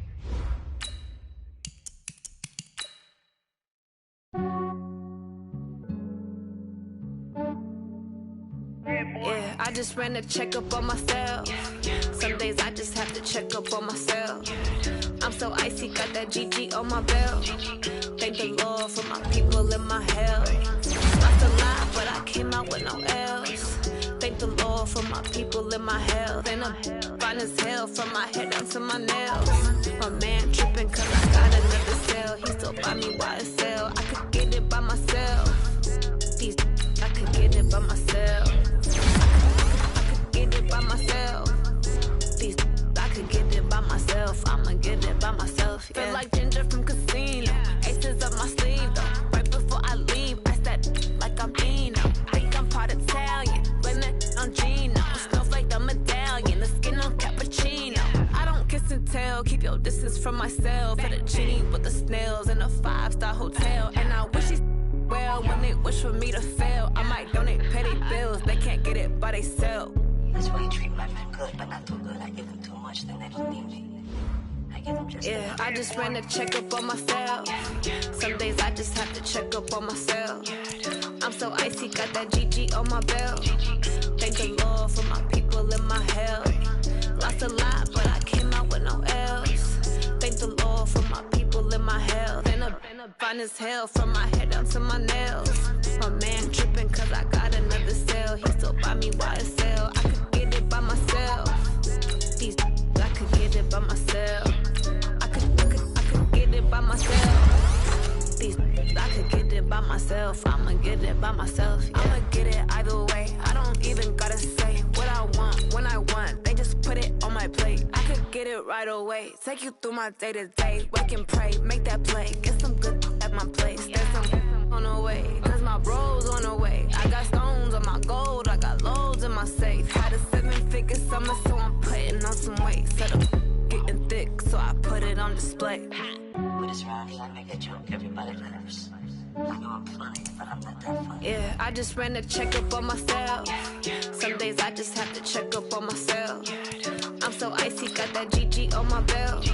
Yeah, I just ran a checkup on myself. Some days I just have to check up on myself. I'm so icy, got that GG on my belt. Thank the Lord for my people in my health. Lost a lot, but I came out with no else. Thank the Lord for my people in my health. And I'm fine as hell from my head down to my nails. My man tripping cause I got another cell. He still buy me YSL. I could get it by myself. These I could get it by myself. I could get it by myself. These I could get it by myself. I'ma get it by myself. Yeah. Feel like Ginger from Casino. Aces up my sleeve though. Right before I leave, I that like I'm Eno. Think I'm part Italian. Blend it on Gino. Smells like the medallion. The skin on cappuccino. I don't kiss and tell. Keep your distance from myself. Fettuccine with the snails in a 5-star hotel. And I wish he's well when they wish for me to fail. I might donate petty bills. They can't get it by they self. That's why you treat my man good, but not too good. I give him too much, then they don't need me. Yeah, I just ran a checkup on myself. Some days I just have to check up on myself. I'm so icy, got that GG on my belt. Thank the Lord for my people in my health. Lost a lot, but I came out with no else. Thank the Lord for my people in my health. And I'm fine as hell from my head down to my nails. My man tripping cause I got another cell. He still buy me YSL. I could get it by myself. These I could get it by myself. I could get it by myself. These I could get it by myself. I'ma get it by myself. Yeah. I'ma get it either way. I don't even gotta say what I want when I want. They just put it on my plate. I could get it right away. Take you through my day to day. Work and pray, make that play. Get some good at my place. There's some on the way. Cause my bro's on the way. I got stones on my gold. I got loads in my safe. Had a 7-figure summer, so I'm putting on some weight. Set up getting thick, so I put it on display. With this round, I make a joke, everybody laughs. I know I'm funny, but I'm not that funny. Yeah, I just ran a checkup on myself. Some days I just have to check up on myself. I'm so icy, got that GG on my belt.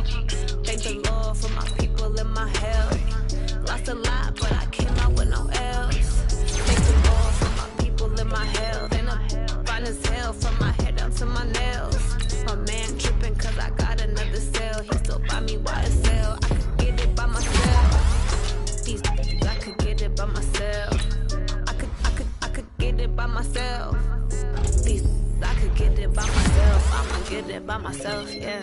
Thank the Lord for my people in my health. Lost a lot, but I came out with no else. Thank the Lord for my people in my health. And I'm fine as hell from my head down to my nails. My man tripping cause I got another cell. He still buy me YSL. I could get it by myself. These I could get it by myself. I could get it by myself. These I could get it by myself. I'ma get it by myself, yeah.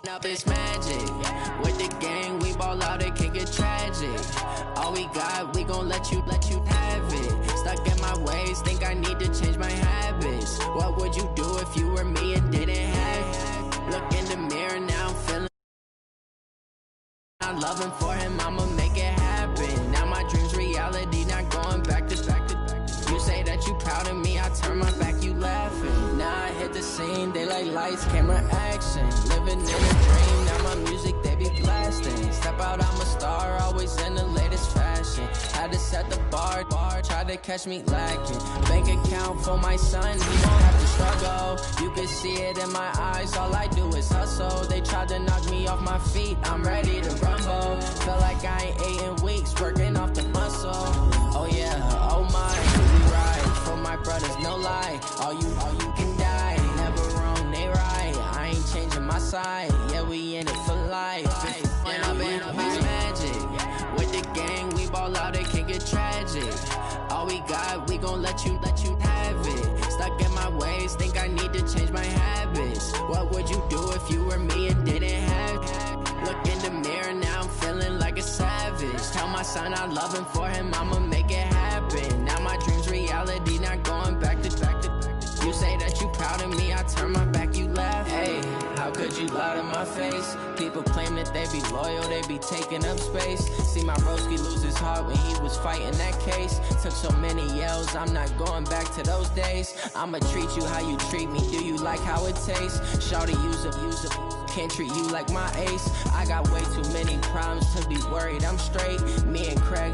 Up is magic. With the gang, we ball out, it can get tragic. All we got, we gon' let you have it. Stuck in my ways, think I need to change my habits. What would you do if you were me and didn't have it? Look in the mirror, now I'm feeling I'm loving for him, I'ma make it happen. Now my dream's reality, not going back to back. You say that you proud of me, I turn my back, you laughing. Now I hit the scene, they like lights, camera, action. Living in a dream, now my music, they be blasting. Step out, I'm a star, always in the latest fashion. Had to set the bar, tried to catch me lacking. Bank account for my son, he won't have to struggle. You can see it in my eyes, all I do is hustle. They tried to knock me off my feet, I'm ready to rumble. Feel like I ain't ate in weeks, working off the muscle. Oh yeah, oh my, we ride for my brothers, no lie. All you can die, never wrong, they right. I ain't changing my side, yeah, we in it for life. When I've been magic, with the gang, we ball out, it can get tragic. All we got, we gon' let you have it. Stuck in my ways, think I need to change my habits. What would you do if you were me and didn't have it? Look in the mirror, now I'm feeling like a savage. Tell my son I love him, for him I'ma make it happen. Now my dream's reality, not going back to back. You say that you proud of me, I turn my back, you laugh. Hey, how could you lie to my face? People claim that they be loyal, they be taking up space. See my broski lose his heart when he was fighting that case. Took so many yells, I'm not going back to those days. I'ma treat you how you treat me, do you like how it tastes? Shawty use up, can't treat you like my ace. I got way too many problems to be worried, I'm straight. Me and Craig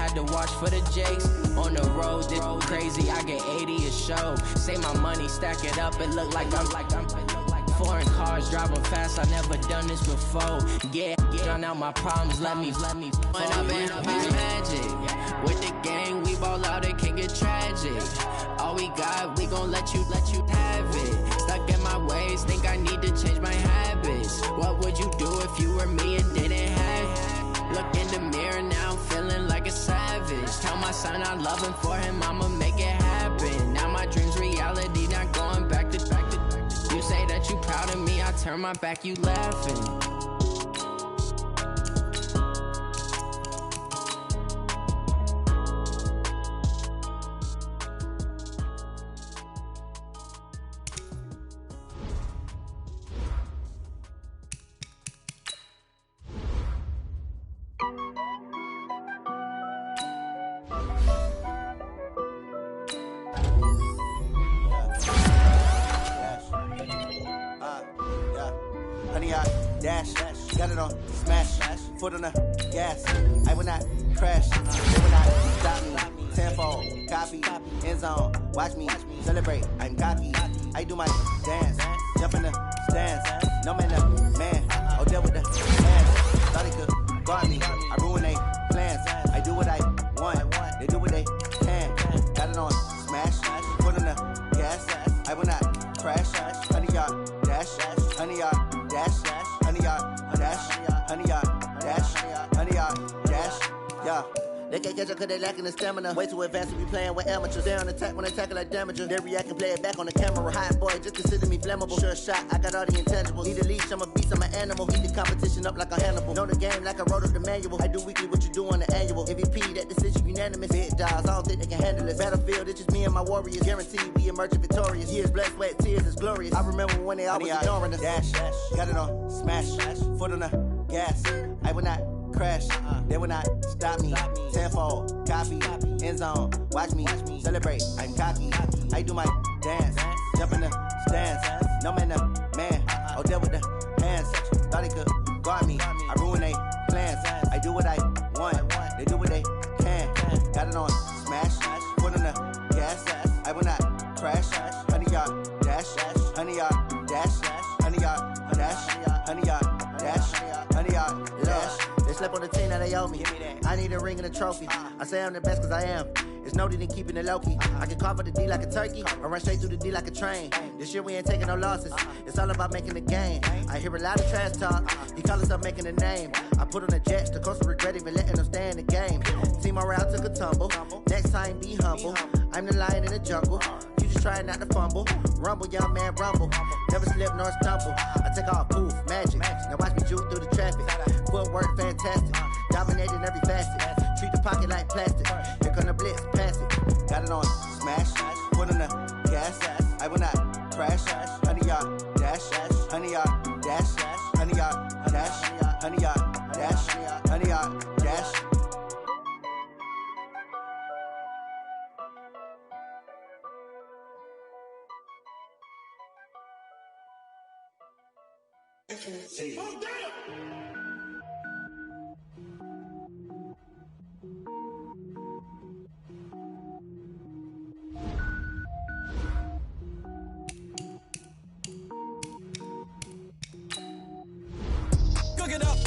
had to watch for the jakes. On the road, this crazy, I get 80 a show. Say my money, stack it up, it look like I'm foreign cars driving fast, I never done this before. Yeah, drown out my problems, let me fall in magic. With the gang, we ball out, it can get tragic. All we got, we gon' let you have it. Stuck in my ways, think I need to change my habits. What would you do if you were me and didn't have it? Look in the mirror, now I'm feeling like a savage. Tell my son I love him, for him I'ma make it happen. Now my dream's reality, not going back to. You say that you proud of me, I turn my back, you laughing. Foot on the gas, I will not crash, they will not stop me. Tenfold, copy, end zone, watch me celebrate. I'm cocky, I do my dance, jump in the stands. No man, man, I'll deal with the hands. Thought he could guard me, I ruin they plans. I do what I want, they do what they can. Got it on smash, foot on the gas, I will not crash. 100-yard dash, 100-yard dash, 100-yard dash, 100-yard. Dash, 100-yard dash, yeah. They can't catch up cause they lacking the stamina. Way too advanced to be playing with amateurs. They on attack when they tackle like damages. They react and play it back on the camera. Hot boy, just consider me flammable. Sure shot, I got all the intangibles. Need a leash, I'm a beast, I'm an animal. Heat the competition up like a Hannibal. Know the game like I wrote up the manual. I do weekly what you do on the annual. MVP, that decision unanimous. Big dogs, I don't think they can handle it. Battlefield, it's just me and my warriors. Guaranteed we emerge victorious. Years, blood, sweat, tears, is glorious. I remember when they always ignoring us. Dash, got it on smash, foot on the gas. I will not crash, they will not stop me. Tenfold, copy, end zone, watch me celebrate. I'm cocky, I do my dance, jump in the stands. No man, man, I'll deal with the hands. Thought he could guard me, I ruin they plans. I do what I want, they do what they can. Got it on smash, foot on the gas. I will not crash. 100-yard dash, 100-yard dash, 100-yard dash, 100-yard dash, 100-yard dash. They slept on the team that they owe me. I need a ring and a trophy. I say I'm the best cause I am. It's noted in keeping it low-key. I can carve up the D like a turkey or run straight through the D like a train. This year we ain't taking no losses. It's all about making the game. I hear a lot of trash talk. He call himself making a name. I put on the Jets. The coach regret even letting them stay in the game. Team morale took a tumble. Next time be humble. I'm the lion in the jungle. You just trying not to fumble. Rumble, young man, rumble. Never slip nor stumble. I take off, poof, magic. Now watch me juke through the traffic. Footwork fantastic. Dominating every facet. Treat the pocket like plastic. Here come the blitz, pass it. Got it on smash. Foot on the gas. I will not crash. 100-yard dash. 100-yard dash. 100-yard dash. 100-yard dash. 100-yard dash. Cook it up,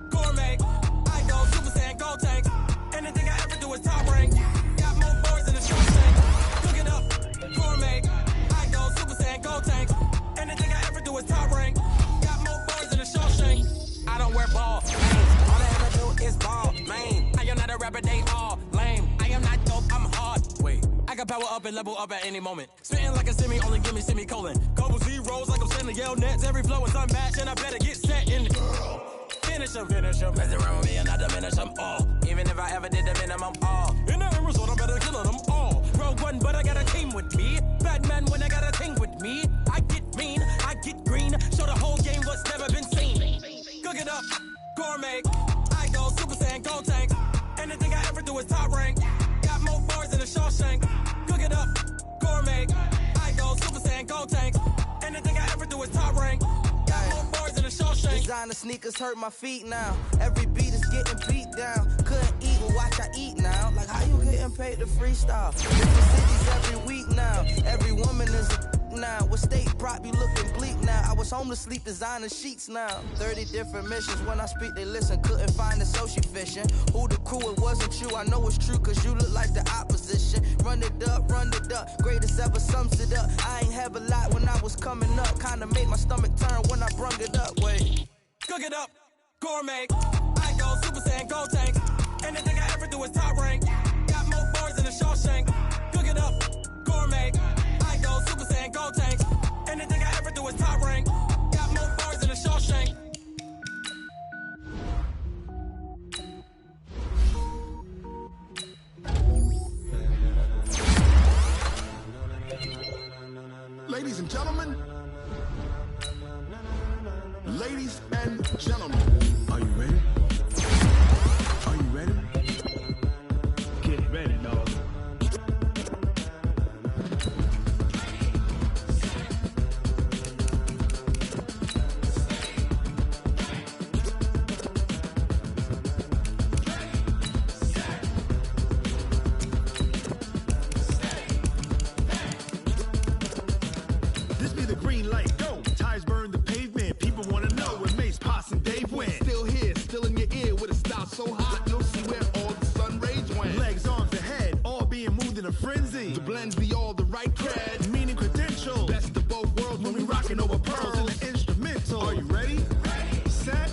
gourmet. I go Super Saiyan, gold tank. Anything I ever do is top rank. Got more boards in the short tank. Cook it up, gourmet. I go Super Saiyan, gold tank. Anything I ever do is top rank. Got more boards in the short tank. I don't wear ball, man. All I ever do is ball, man. I am not a rapper, they all lame. I am not dope, I'm hard. Wait, I can power up and level up at any moment. Spitting like a semi, only give me semicolon. Couple zeros like I'm sending yell nets. Every flow is unmatched, and I better get set in. Finish them. Mess around with me and I diminish them all. Even if I ever did the minimum all. In the end result, I better kill them all. Rogue one, but I got a team with me. Batman when I got a team with me. I get mean, I get green. Show the whole game what's never been seen. Cook it up, gourmet. I go Super Saiyan, gold tank. Anything I ever do is top rank. Got more bars than a Shawshank. Cook it up, gourmet. I go Super Saiyan, gold tank. Anything I ever do is top rank. Designer sneakers hurt my feet now. Every beat is getting beat down. Couldn't eat watch I eat now. Like how you getting paid to freestyle? Different cities every week now. Every woman is a now. With state prop, you looking bleak now. I was homeless, sleep designing sheets now. 30 different missions. When I speak, they listen. Couldn't find the social fishing. Who the crew? It wasn't you. I know it's true, cause you look like the opposition. Run it up, greatest ever sums it up. I ain't have a lot when I was coming up. Kinda made my stomach turn when I brung it up. Wait. Cook it up, gourmet. I go Super Saiyan, gold tank. Anything I ever do is top rank. Got more bars than a Shawshank. Cook it up, gourmet. I go Super Saiyan, gold tank. Anything I ever do is top rank. Got more bars than a Shawshank. Ladies and gentlemen, ladies and gentlemen, are you ready? Are you ready? Get ready, dog. This be the green light, go. Tires burn the pavement. People wanna know where Mace, Poss, and Dave went. Still here, still in your ear with a style so hot, you'll see where all the sun rays went. Legs, arms, and head, all being moved in a frenzy. The blends be all the right cred, meaning credentials. best of both worlds when we rockin' over pearls in the instrumental. Are you ready? Set,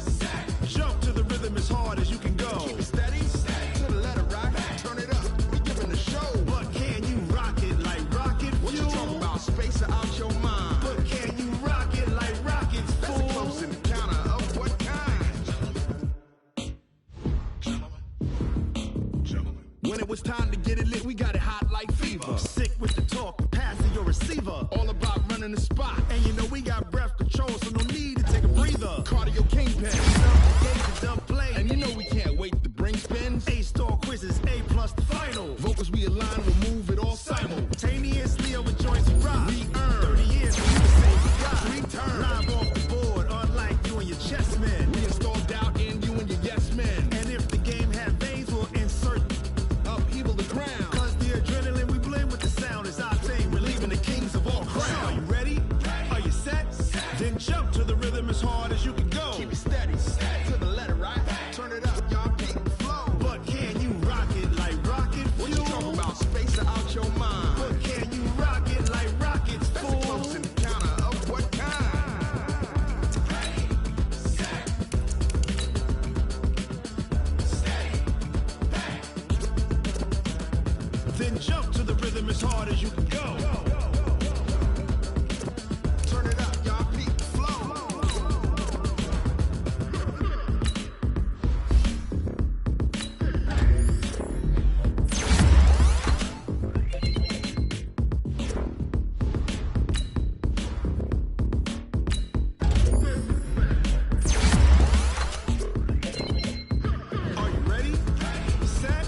jump to the rhythm as hard as you can go. Keep it steady, to the letter rock, turn it up, we giving the show. But can you rock it like rocket fuel? What you talking about, space or out your mind? But can you rock it like rockets, That's fool? a close encounter of what kind? When it was time to get it lit, we got it hot like fever. Sick with the talk, passing your receiver. All about running the spot, And you know we got breath control, so no need to take a breather. cardio kingpin. Gauges up play. And you know we can't wait to bring spins. A-star quizzes, A plus the final. Vocals we align, we'll move it all Simultaneously over joints and rock. We earn 30 years for you to say we got. Return. Live off the board, unlike you and your chess men. We install doubt in you and your yes men. And if the game had veins, we'll insert Upheaval the ground. Cause the adrenaline we blend with the sound is our thing. We're leaving the kings of all crowns. Are you ready? Are you set? Then jump to the rhythm as hard as you can go. Keep it steady, to the letter right. Turn it up, y'all keep the flow. But can you rock it like rocket What fuel? you talking about, space or out your mind? But can you rock it like rockets, That's a fool? close encounter of what kind? Then jump to the rhythm as hard as you can go. Turn it up, y'all keep the flow. Are you ready? Set,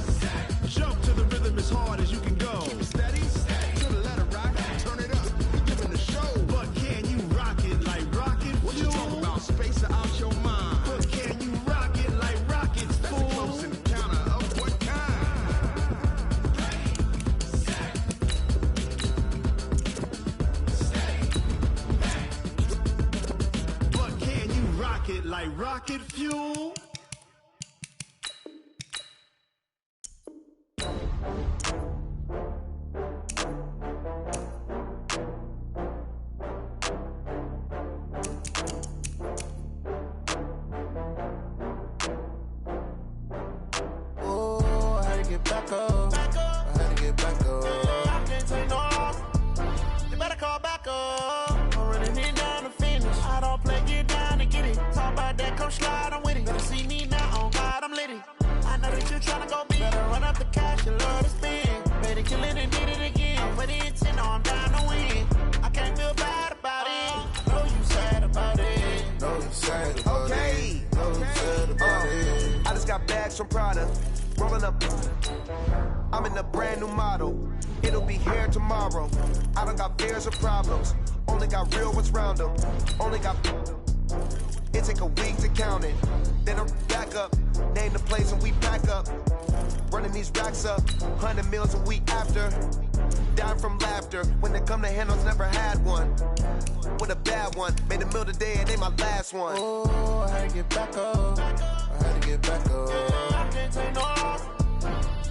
jump to the rhythm as hard as you can go. Steady, to the letter right. Turn it up, we giving the show. But can you rock it like rocket What you fuel? talking about, space or out your mind? But can you rock it like rockets, That's a close fool? encounter of what kind? But can you rock it like rocket fuel? Oh, I had to get back up. I had to get back up. I can't take no loss. You better call back up. I'm running it down to finish. I don't play, get down to get it. Talk about that, come slide, I'm with it. Better see me now, on God, I'm litty. I know that you tryna go big. Better run up the cash, you love to spend. Better kill it and did it again. I'm with it, no, I'm down to win. I can't feel bad about it. I know you sad about it. Know you sad about it. Know you sad about it. I just got bags from Prada, rolling up. I'm in a brand new model. It'll be here tomorrow. I don't got fears or problems. Only got real ones round them. Only got. It take a week to count it. Then I'm back up, name the place and we pack up. Running these racks up, 100 meals a week after. Down from laughter, when they come to handles, never had one. With a bad one, made a meal today and ain't my last one. Oh, I had to get back up, I had to get back up. I can't take no off,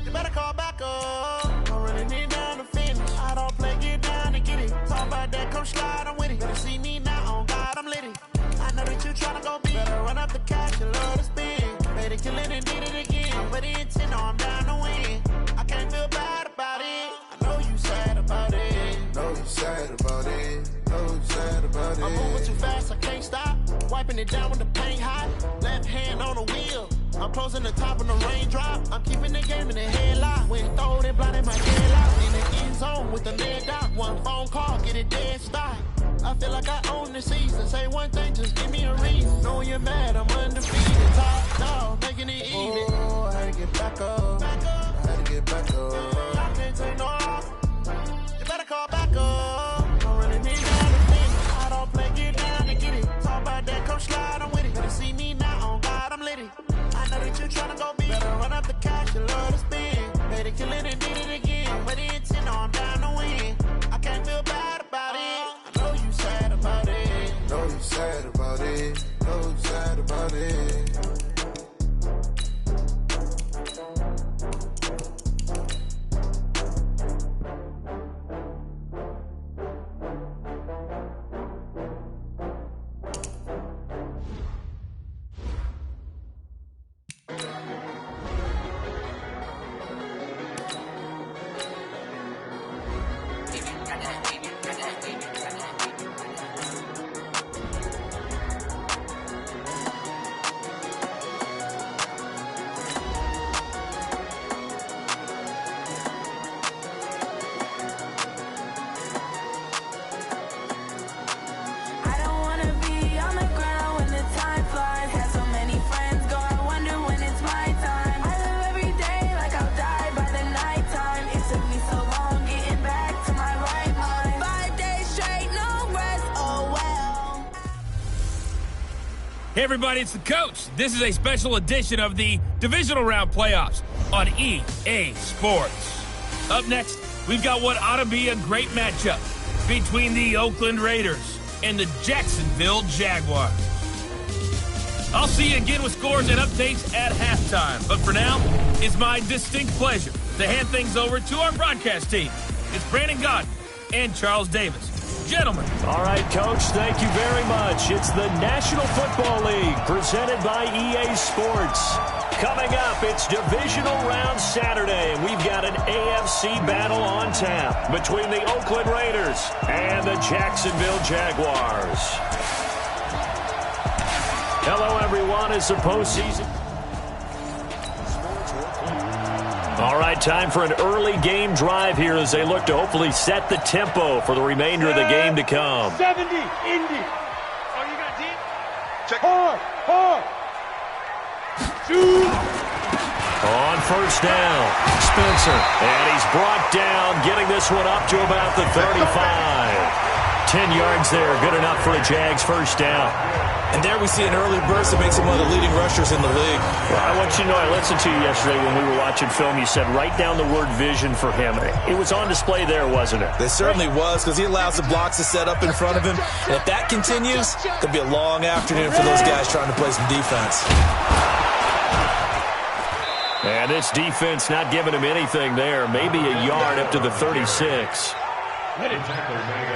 you better call back up. I'm running it down to finish, I don't play, get down and get it. Talk about that, come slide, I'm with it. Better see me now, on God, I'm litty. I know that you tryna go big, better run up the cash, you love to spend. Made it, kill it and did it again, but the intent, no, I'm down to win. I can't feel bad about it, I know you sad about it. Know you sad about it, know you sad about it. I'm moving too fast, I can't stop. Wiping it down with the paint hot. Left hand on the wheel. I'm closing the top of the raindrop. I'm keeping the game in the headlock. When throw it, blinding my head out. In the end zone with the leg out. One phone call, get it dead stop. I feel like I own the season. Say one thing, just give me a reason. Knowing you're mad, I'm undefeated. Top dog, making it even. Oh, I had to get back up. I had to get back up. I can't take no off. You better call back up. I'm running it down the finish. I don't play, get down to get it. Talk about that, come slide, I'm with it. Better see me now, on God, I'm litty. I know that you tryna go big. Better run up the cash, you love to spend. Better kill it and did it again. But the intent, no, I'm down to win. I can't feel bad about it. I know you sad about it. Know you sad about it. Know you sad about it. Hey everybody, it's the coach. This is a special edition of the Divisional Round Playoffs on EA Sports. Up next, we've got what ought to be a great matchup between the Oakland Raiders and the Jacksonville Jaguars. I'll see you again with scores and updates at halftime. But for now, it's my distinct pleasure to hand things over to our broadcast team. It's Brandon Godden and Charles Davis. Gentlemen. All right, Coach, thank you very much. It's the National Football League presented by EA Sports. Coming up, it's Divisional Round Saturday, and we've got an AFC battle on tap between the Oakland Raiders and the Jacksonville Jaguars. Hello, everyone. It's the postseason. All right, time for an early game drive here as they look to hopefully set the tempo for the remainder of the game to come. 70, Indy. Oh, you got deep? Check. Hard. Shoot. On first down, Spencer. And he's brought down, getting this one up to about the 35. 10 yards there, good enough for a Jags first down. And there we see an early burst that makes him one of the leading rushers in the league. Well, I want you to know, I listened to you yesterday when we were watching film. You said write down the word vision for him. It was on display there, wasn't it? It certainly was, because he allows the blocks to set up in front of him. And if that continues, it could be a long afternoon for those guys trying to play some defense. And this defense not giving him anything there. Maybe a yard up to the 36.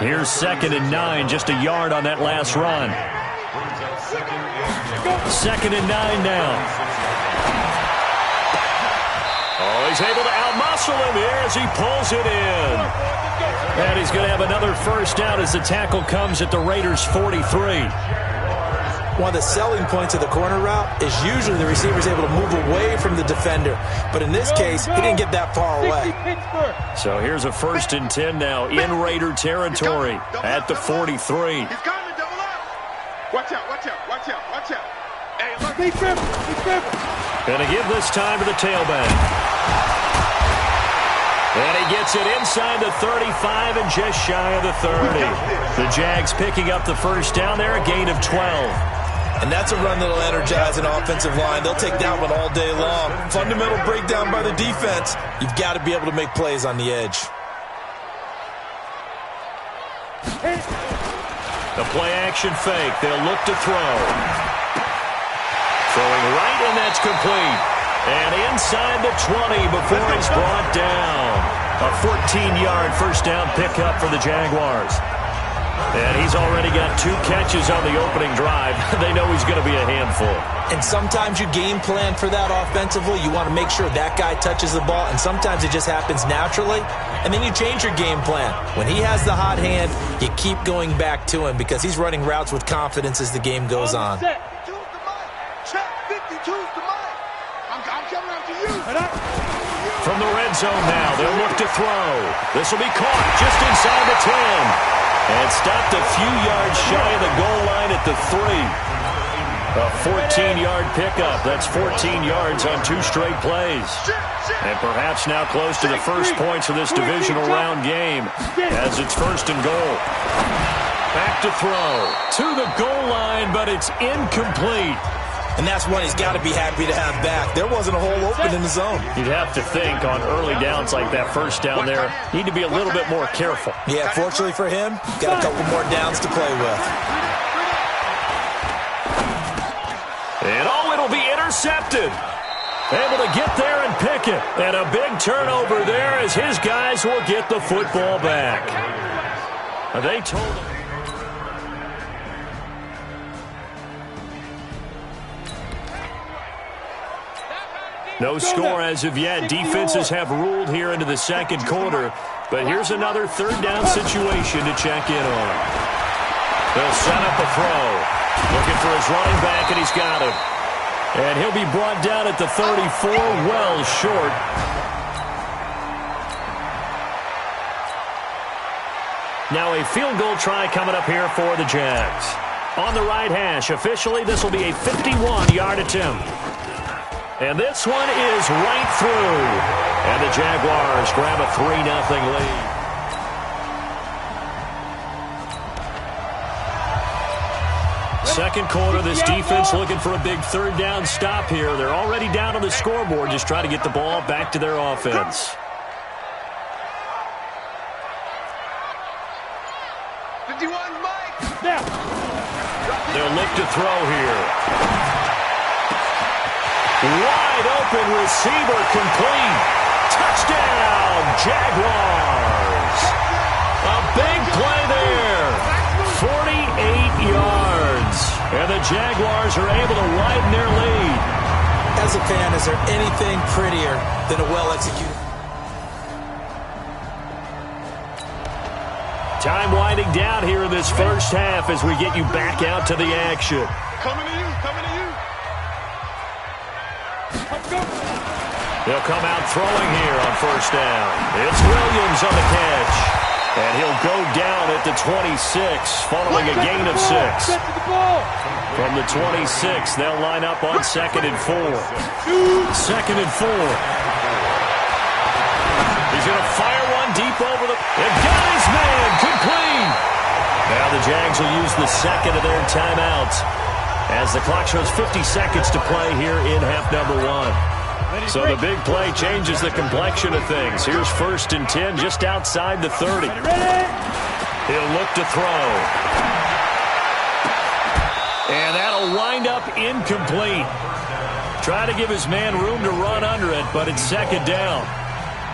Here's 2nd and 9, just a yard on that last run. 2nd and 9 now. Oh, he's able to outmuscle him here as he pulls it in. And he's going to have another first down as the tackle comes at the Raiders' 43. One of the selling points of the corner route is usually the receiver is able to move away from the defender. But in this case, he didn't get that far away. So here's a 1st and 10 now in Raider territory at the 43. He's coming, double up. Watch out. Hey, look. Big grip. Gonna give this time to the tailback. And he gets it inside the 35 and just shy of the 30. The Jags picking up the first down there, a gain of 12. And that's a run that'll energize an offensive line. They'll take that one all day long. Fundamental breakdown by the defense. You've got to be able to make plays on the edge. The play-action fake. They'll look to throw. Throwing right, and that's complete. And inside the 20 before he's brought down. A 14-yard first down pickup for the Jaguars. And he's already got 2 catches on the opening drive. They know he's going to be a handful. And sometimes you game plan for that offensively. You want to make sure that guy touches the ball, and sometimes it just happens naturally. And then you change your game plan. When he has the hot hand, you keep going back to him because he's running routes with confidence as the game goes on. From the red zone now, they'll look to throw. This will be caught just inside the 10. And stopped a few yards shy of the goal line at the 3. A 14-yard pickup. That's 14 yards on 2 straight plays. And perhaps now close to the first points of this divisional round game as it's 1st and goal. Back to throw. To the goal line, but it's incomplete. And that's one he's got to be happy to have back. There wasn't a hole open in the zone. You'd have to think on early downs like that first down there, need to be a little bit more careful. Yeah, fortunately for him, got a couple more downs to play with. And it'll be intercepted. Able to get there and pick it. And a big turnover there as his guys will get the football back. They told him. No score as of yet. Defenses have ruled here into the second quarter. But here's another 3rd down situation to check in on. They'll set up a throw. Looking for his running back, and he's got him. And he'll be brought down at the 34, well short. Now a field goal try coming up here for the Jags. On the right hash, officially this will be a 51-yard attempt. And this one is right through. And the Jaguars grab a 3-0 lead. Second quarter, this defense looking for a big 3rd down stop here. They're already down on the scoreboard, just trying to get the ball back to their offense. 51, Mike. They'll look to throw here. Wide open receiver complete. Touchdown, Jaguars. A big play there. 48 yards. And the Jaguars are able to widen their lead. As a fan, is there anything prettier than a well-executed? Time winding down here in this first half as we get you back out to the action. Coming to you, coming to you. They'll come out throwing here on 1st down. It's Williams on the catch. And he'll go down at the 26 following a gain of 6. From the 26, they'll line up on 2nd and 4. 2nd and 4. He's going to fire one deep over the... And got his man complete. Now the Jags will use the 2nd of their timeouts as the clock shows 50 seconds to play here in half number 1. So the big play changes the complexion of things. Here's 1st and 10 just outside the 30. He'll look to throw. And that'll wind up incomplete. Try to give his man room to run under it, but it's 2nd down.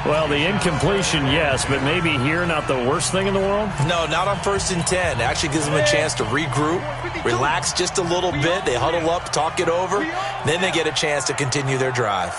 Well, the incompletion, yes, but maybe here not the worst thing in the world? No, not on 1st and 10. It actually gives them a chance to regroup, relax just a little bit. They huddle up, talk it over, then they get a chance to continue their drive.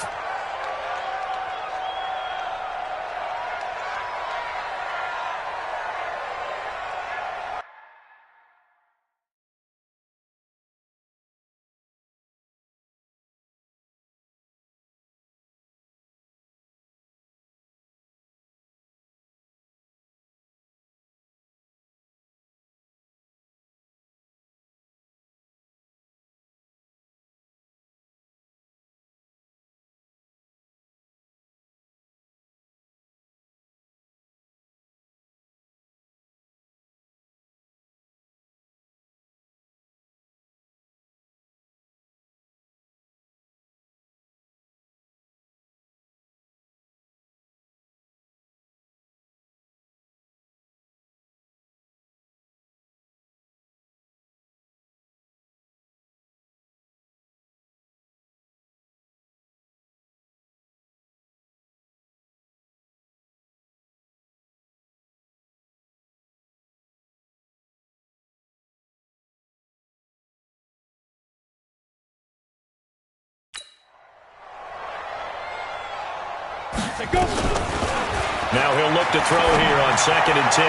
Now he'll look to throw here on 2nd and 10.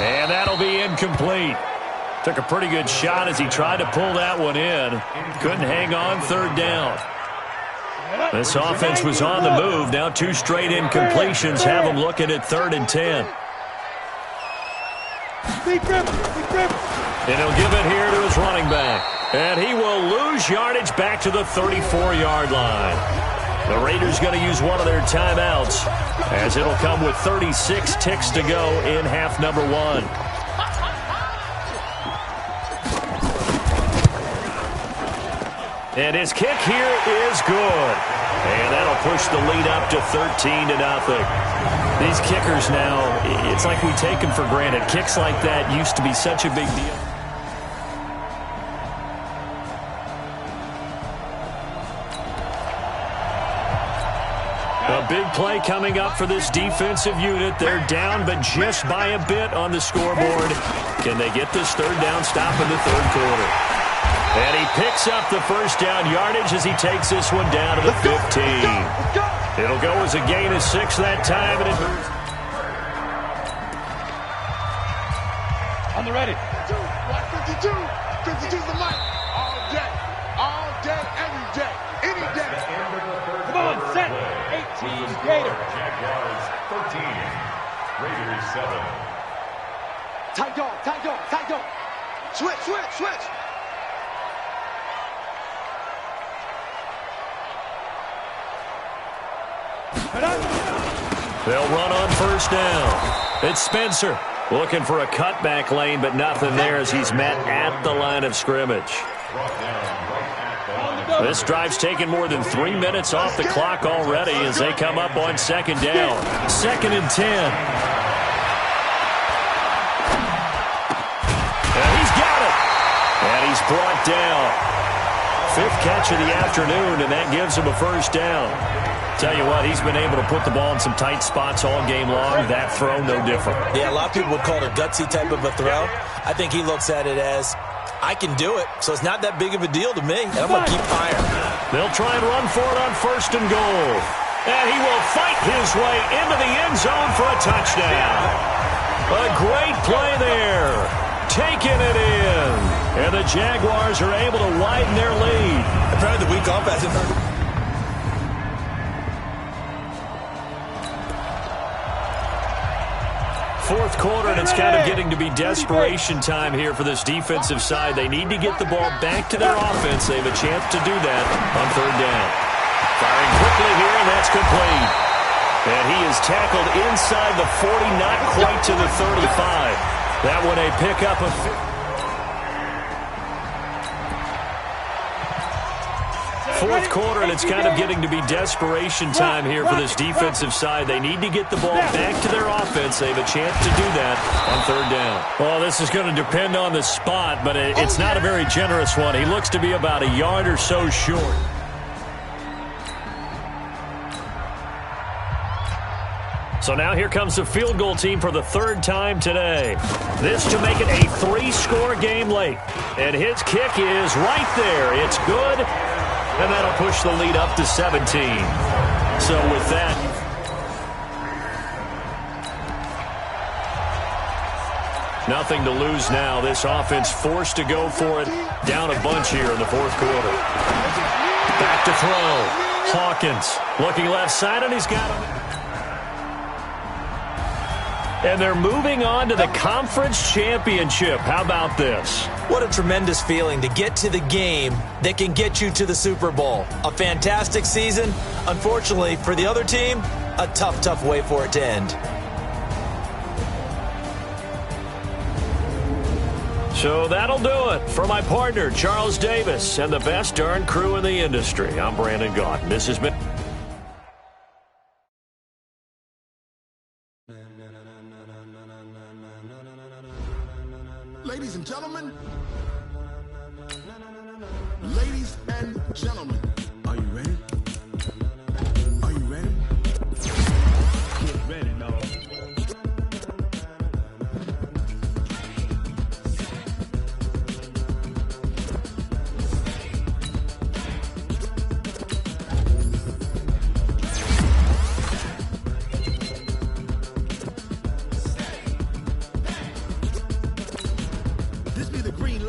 And that'll be incomplete. Took a pretty good shot as he tried to pull that one in. Couldn't hang on 3rd down. This offense was on the move. Now 2 straight incompletions have them looking at 3rd and 10. And he'll give it here to his running back. And he will lose yardage back to the 34-yard line. The Raiders going to use one of their timeouts as it'll come with 36 ticks to go in half number 1. And his kick here is good. And that'll push the lead up to 13-0. These kickers now, it's like we take them for granted. Kicks like that used to be such a big deal. A big play coming up for this defensive unit. They're down, but just by a bit on the scoreboard. Can they get this 3rd down stop in the 3rd quarter? And he picks up the 1st down yardage as he takes this one down to the 15. It'll go as a gain of 6 that time. And it moves. On the ready. 52. 52's the mic. All day, every day, any day. Come on, set. 18 Gators. Jaguars 13. Raiders 7. Tight dog. Switch. They'll run on 1st down. It's Spencer looking for a cutback lane, but nothing there as he's met at the line of scrimmage. This drive's taken more than 3 minutes off the clock already as they come up on 2nd down. 2nd and 10. And he's got it. And he's brought down. 5th catch of the afternoon, and that gives him a 1st down. Tell you what, he's been able to put the ball in some tight spots all game long. That throw, no different. Yeah, a lot of people would call it a gutsy type of a throw. I think he looks at it as, I can do it, so it's not that big of a deal to me, and I'm going to keep firing. They'll try and run for it on 1st and goal. And he will fight his way into the end zone for a touchdown. A great play there. Taking it in. And the Jaguars are able to widen their lead. Apparently the week off hasn't hurt. 4th quarter, and it's kind of getting to be desperation time here for this defensive side. They need to get the ball back to their offense. They have a chance to do that on 3rd down. Firing quickly here, and that's complete. And he is tackled inside the 40, not quite to the 35. That one a pickup of 4th quarter, and it's kind of getting to be desperation time here for this defensive side. They need to get the ball back to their offense. They have a chance to do that on 3rd down. Well, this is going to depend on the spot, but it's not a very generous one. He looks to be about a yard or so short. So now here comes the field goal team for the 3rd time today. This to make it a 3-score game late. And his kick is right there. It's good. And that'll push the lead up to 17. So with that, nothing to lose now. This offense forced to go for it. Down a bunch here in the 4th quarter. Back to throw. Hawkins looking left side, and he's got him. And they're moving on to the conference championship. How about this? What a tremendous feeling to get to the game that can get you to the Super Bowl. A fantastic season. Unfortunately, for the other team, a tough, tough way for it to end. So that'll do it. For my partner, Charles Davis, and the best darn crew in the industry, I'm Brandon Gaudin. This has been... Ladies and gentlemen, are you ready? Are you ready? Get ready, dog.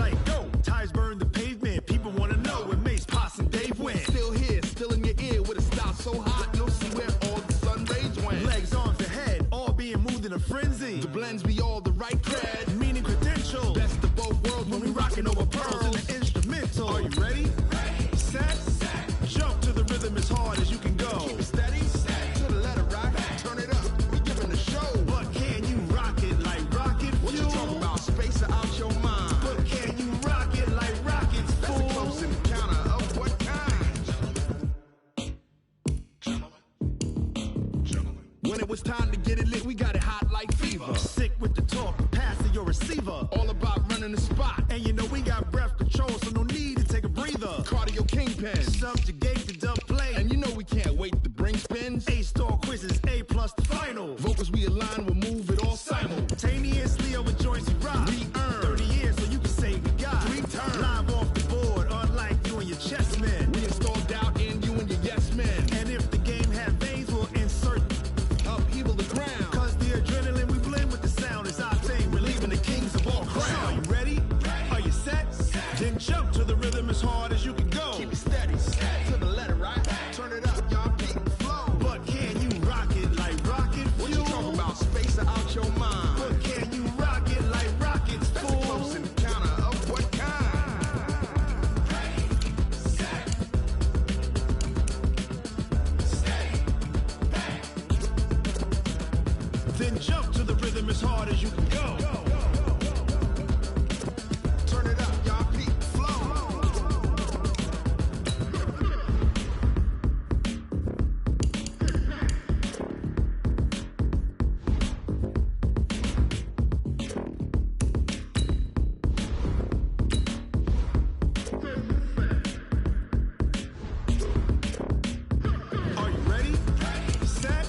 like go. Tires burn the pavement. People want to know when Mace, Pops, and Dave win. Still here, still in your ear with a style so hot, you'll see where all the sun rays went. Legs, arms, and head, all being moved in a frenzy. The blends be all the right cred. Meaning credentials. Best of both worlds When we rockin' over pearls in the instrumental. Are you ready? Set. Jump to the rhythm as hard as you can go. Keep it steady, to the letter right. Turn it up, we giving the show. But can you rock it like rocket fuel? What you talking about? Space or out your mind? But can you rock it like rockets, That's fool? a close encounter of what kind? When it was time to get it lit, we got it hot like fever. Sick with the talk, passing your receiver. All about running the spot. And you know we got breath control, so no need to take a breather. Cardio kingpin. Subjugate the dub play. And you know we can't wait to bring spins. A-star quizzes, A+ the final. Vocals we align, we'll move it all Simultaneously over joints we rock. We earn 30 years so you can say we got 3 turns. Live off the board, unlike you and your chess men. We install doubt in you and your yes men. And if the game had veins, we'll insert upheaval the ground. Cause the adrenaline we blend with the sound is our thing. We're leaving the kings of all crown. Are you ready? Are you set? Then jump to the rhythm as hard as you can go. Keep it steady, to the letter right. Turn it up, y'all beat the flow. But can you rock it like rocket fuel? What you talking about? Space or out your mind? But can you rock it like rockets, That's fool? a close encounter of what kind? Then jump to the rhythm as hard as you can go. Turn it up, y'all beat the flow. Are you ready? Set.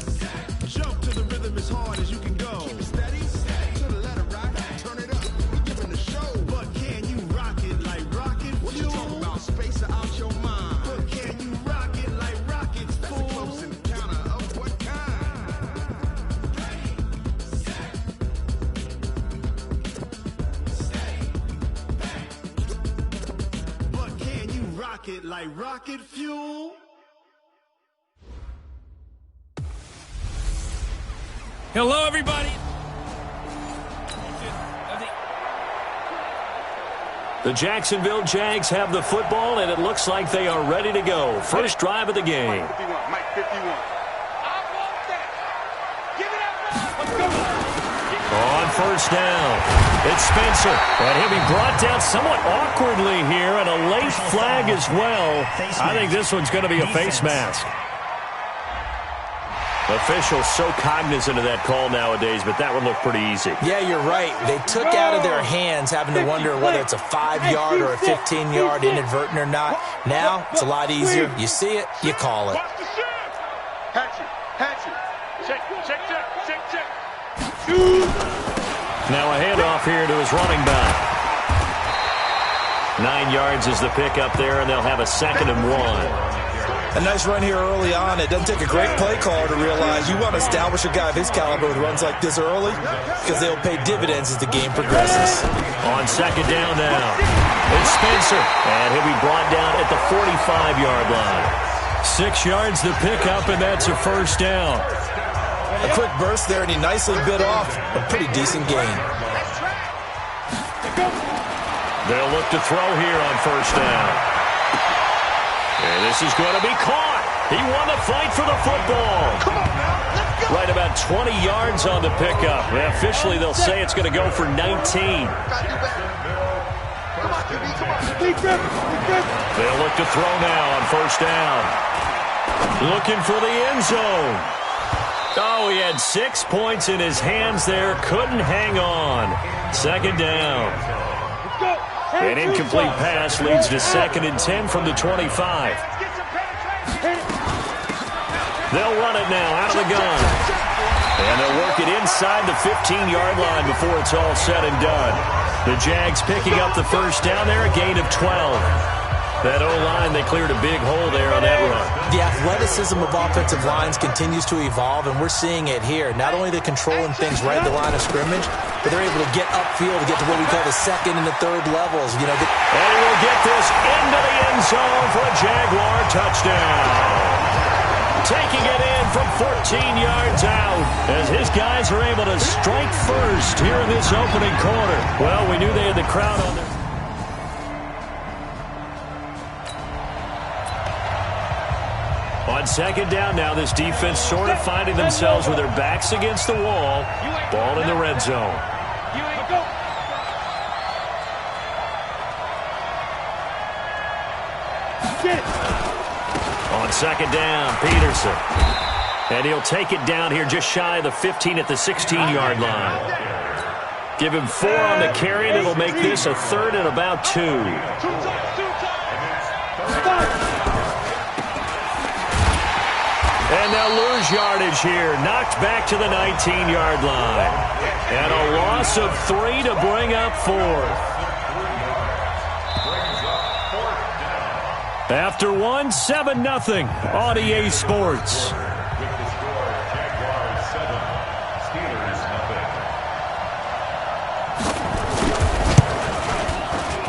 Jump to the rhythm as hard as you can go. Keep it steady, to the letter right. Turn it up, we giving the show. But can you rock it like rocket What you fuel? talking about? Space or out your mind? But can you rock it like rockets, That's a fool? close encounter of what kind? But can you rock it like rocket fuel? Hello, everybody. The Jacksonville Jags have the football, and it looks like they are ready to go. First drive of the game. Mike 51. On first down, it's Spencer. And he'll be brought down somewhat awkwardly here, and a late flag as well. I think this one's going to be a face mask. Officials so cognizant of that call nowadays, but that one looked pretty easy. Yeah, you're right. They took out of their hands having to wonder whether it's a 5-yard or a 15-yard inadvertent or not. Now, it's a lot easier. You see it, you call it. Now a handoff here to his running back. 9 yards is the pickup there, and they'll have a 2nd and 1. A nice run here early on. It doesn't take a great play caller to realize you want to establish a guy of his caliber with runs like this early because they'll pay dividends as the game progresses. On 2nd down now, it's Spencer, and he'll be brought down at the 45-yard line. 6 yards the pickup, and that's a first down. A quick burst there, and he nicely bit off a pretty decent gain. They'll look to throw here on first down. And this is going to be caught. He won the fight for the football. Come on now, let's go. Right about 20 yards on the pickup. And officially, they'll say it's going to go for 19. Come on, QB, come on. They'll look to throw now on first down. Looking for the end zone. Oh, he had 6 points in his hands there. Couldn't hang on. 2nd down. An incomplete pass leads to 2nd and 10 from the 25. They'll run it now out of the gun. And they'll work it inside the 15-yard line before it's all said and done. The Jags picking up the first down there, a gain of 12. That O-line, they cleared a big hole there on that run. The athleticism of offensive lines continues to evolve, and we're seeing it here. Not only are they controlling things right at the line of scrimmage, but they're able to get upfield to get to what we call the second and the third levels. And he will get this into the end zone for a Jaguar touchdown. Taking it in from 14 yards out as his guys are able to strike first here in this opening quarter. Well, we knew they had the crowd on their... On second down now, this defense sort of finding themselves with their backs against the wall. Ball in the red zone. On second down, Peterson. And he'll take it down here just shy of the 15 at the 16-yard line. Give him 4 on the carry, and it'll make this a third and about 2. And they'll lose yardage here. Knocked back to the 19-yard line. And a loss of 3 to bring up 4th. After 1, 7-0 on EA Sports.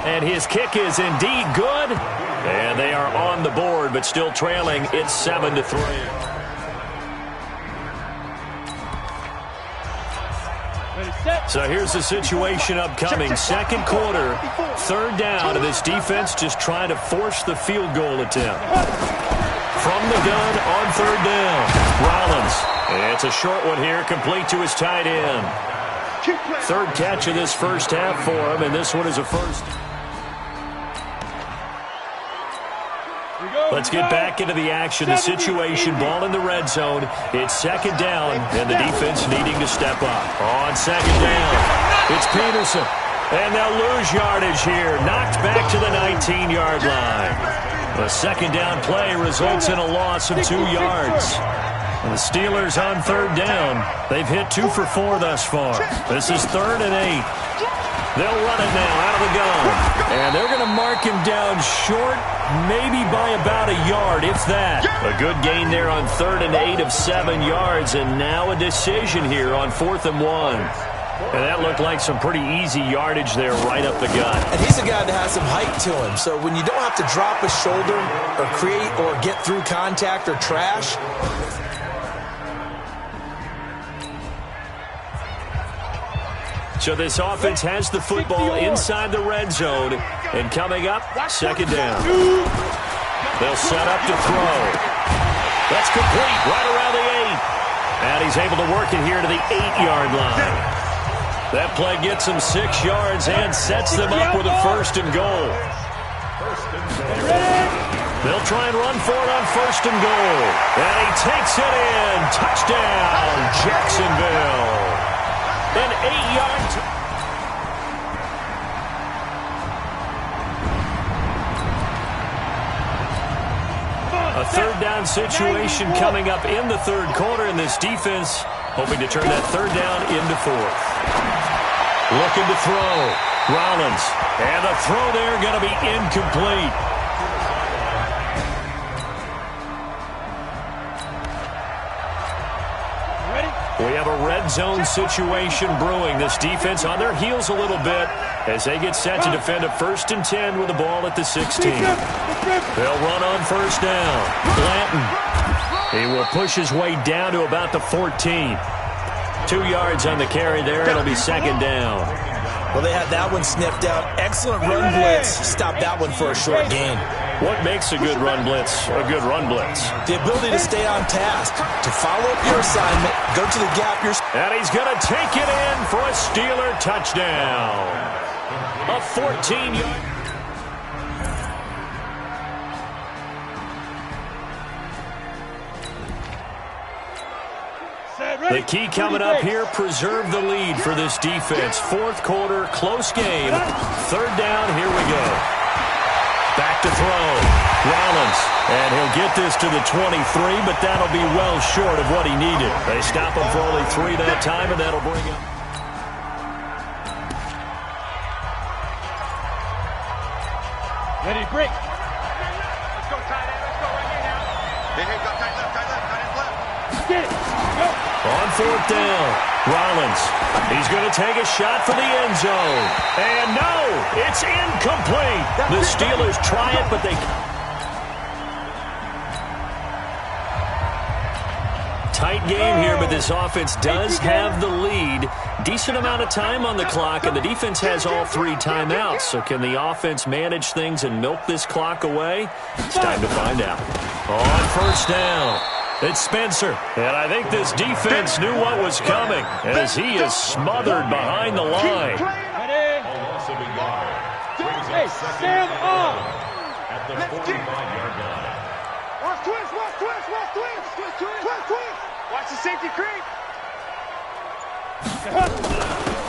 And his kick is indeed good. And they are on the board, but still trailing. It's 7-3. So here's the situation upcoming. Second quarter, third down, and this defense just trying to force the field goal attempt. From the gun on third down, Rollins. It's a short one here, complete to his tight end. Third catch of this first half for him, and this one is a first. Let's get back into the action. The situation, ball in the red zone. It's second down, and the defense needing to step up. On second down, it's Peterson. And they'll lose yardage here. Knocked back to the 19-yard line. The second down play results in a loss of 2 yards. And the Steelers on third down. They've hit 2 for 4 thus far. This is 3rd and 8. They'll run it now out of the gun. And they're going to mark him down short, maybe by about a yard, if that. A good gain there on 3rd and 8 of 7 yards. And now a decision here on 4th and 1. And that looked like some pretty easy yardage there right up the gut. And he's a guy that has some height to him. So when you don't have to drop a shoulder or create or get through contact or trash. So this offense has the football inside the red zone. And coming up, second down. They'll set up to throw. That's complete right around the 8. And he's able to work it here to the 8-yard line. That play gets them 6 yards and sets them up with a 1st and goal. They'll try and run for it on 1st and goal. And he takes it in. Touchdown, Jacksonville. An 8-yard. A third down situation coming up in the third quarter, and this defense hoping to turn that third down into 4th. Looking to throw. Rollins. And the throw there going to be incomplete. We have a red zone situation brewing. This defense on their heels a little bit as they get set to defend a 1st and 10 with the ball at the 16. They'll run on 1st down. Blanton. He will push his way down to about the 14. 2 yards on the carry there. It'll be second down. Well, they had that one sniffed out. Excellent run blitz. Stop that one for a short gain. What makes a good run blitz a good run blitz? The ability to stay on task, to follow up your assignment, go to the gap. And he's going to take it in for a Steeler touchdown. A 14-yard. The key coming up here, preserve the lead for this defense. 4th quarter, close game. Third down, here we go. Back to throw. Rollins. And he'll get this to the 23, but that'll be well short of what he needed. They stop him for only 3 that time, and that'll bring him. Ready, break. Let's go, tight end. Let's go right here now. Hey, go tight left, tight left, tight end left. Get it. Go. On 4th down, Rollins, he's going to take a shot for the end zone. And no, it's incomplete. The Steelers try it, but they... Tight game here, but this offense does have the lead. Decent amount of time on the clock, and the defense has all 3 timeouts. So can the offense manage things and milk this clock away? It's time to find out. On first down, it's Spencer. And I think this defense knew what was coming as he is smothered behind the line. Hey, stand up. At the 45-yard line. Watch twist, watch twist, watch twist, twist, twist, twist, twist. Watch the safety creep.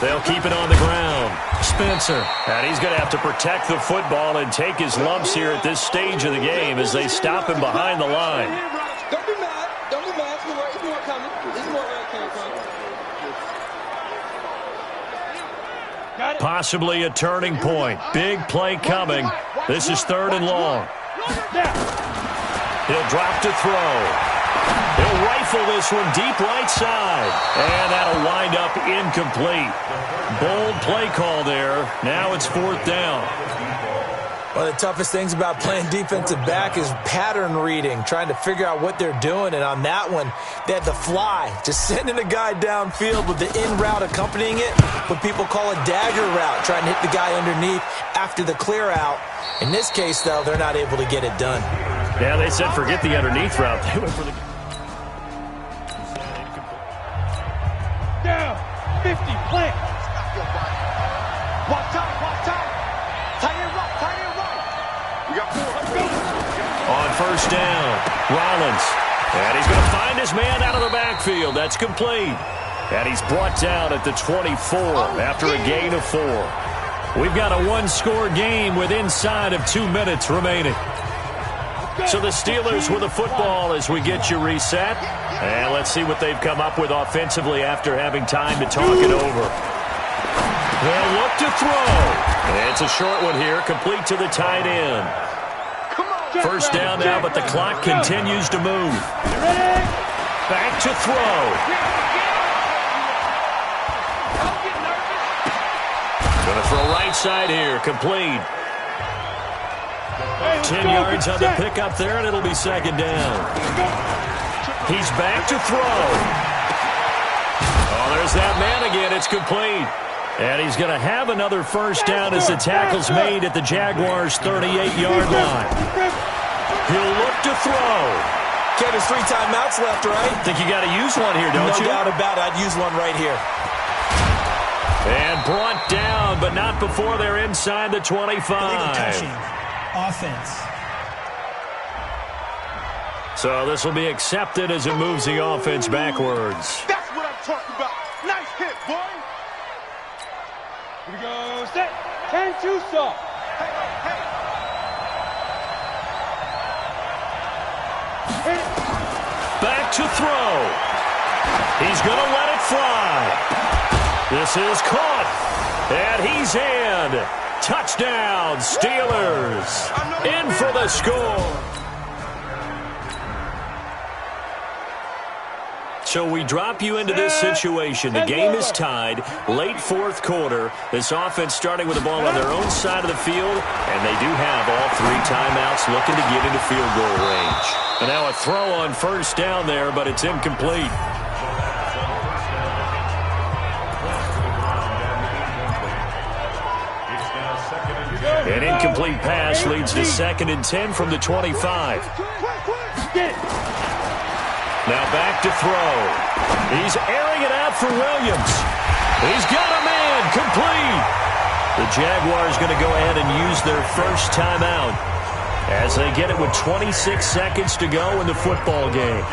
They'll keep it on the ground. Spencer. And he's going to have to protect the football and take his lumps here at this stage of the game as they stop him behind the line. Don't be mad. Don't be mad. There's more coming. There's more where it came from. Possibly a turning point. Big play coming. This is 3rd and long. He'll drop to throw. He'll rifle this one deep right side. And that'll wind up incomplete. Bold play call there. Now it's 4th down. One of the toughest things about playing defensive back is pattern reading, trying to figure out what they're doing. And on that one, they had the fly, just sending a guy downfield with the in route accompanying it, what people call a dagger route, trying to hit the guy underneath after the clear out. In this case, though, they're not able to get it done. Yeah, they said forget the underneath route. They went for the... Down. 50, plant. Walk tight, walk tight. Tight end right, tight end right. We got 4. Let's go. On first down, Rollins. And he's going to find his man out of the backfield. That's complete. And he's brought down at the 24 after a gain of 4. We've got a one-score game with inside of 2 minutes remaining. So the Steelers with the football as we get you reset. And let's see what they've come up with offensively after having time to talk it over. They'll look to throw. And it's a short one here, complete to the tight end. First down now, but the clock continues to move. Back to throw. Going to throw right side here, complete. 10 yards on the pickup there, and it'll be 2nd down. He's back to throw. Oh, there's that man again. It's complete. And he's going to have another first down as the tackle's made at the Jaguars' 38-yard line. He'll look to throw. Okay, there's 3 timeouts left, right? Think you got to use one here, don't you? No doubt about it. I'd use one right here. And brought down, but not before they're inside the 25. Offense. So this will be accepted as it moves the offense backwards. That's what I'm talking about. Nice hit, boy. Here we go. Set. 10-2 stop. Back to throw. He's going to let it fly. This is caught. And he's in. Touchdown, Steelers. In for the score. So we drop you into this situation. The game is tied. Late 4th quarter. This offense starting with the ball on their own side of the field. And they do have all 3 timeouts looking to get into field goal range. And now a throw on first down there, but it's incomplete. An incomplete pass leads to 2nd and 10 from the 25. Now back to throw. He's airing it out for Williams. He's got a man, complete. The Jaguars going to go ahead and use their first timeout as they get it with 26 seconds to go in the football game.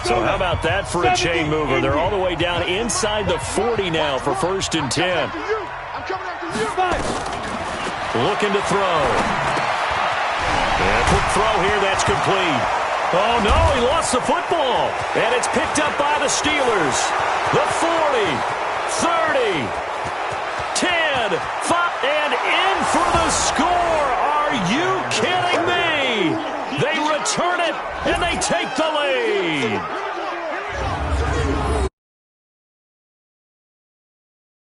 So how about that for a chain mover? They're all the way down inside the 40 now for 1st and 10. Looking to throw. And a quick throw here, that's complete. Oh, no, he lost the football. And it's picked up by the Steelers. The 40, 30, 10, 5, and in for the score. Are you kidding me? They return it and they take the lead.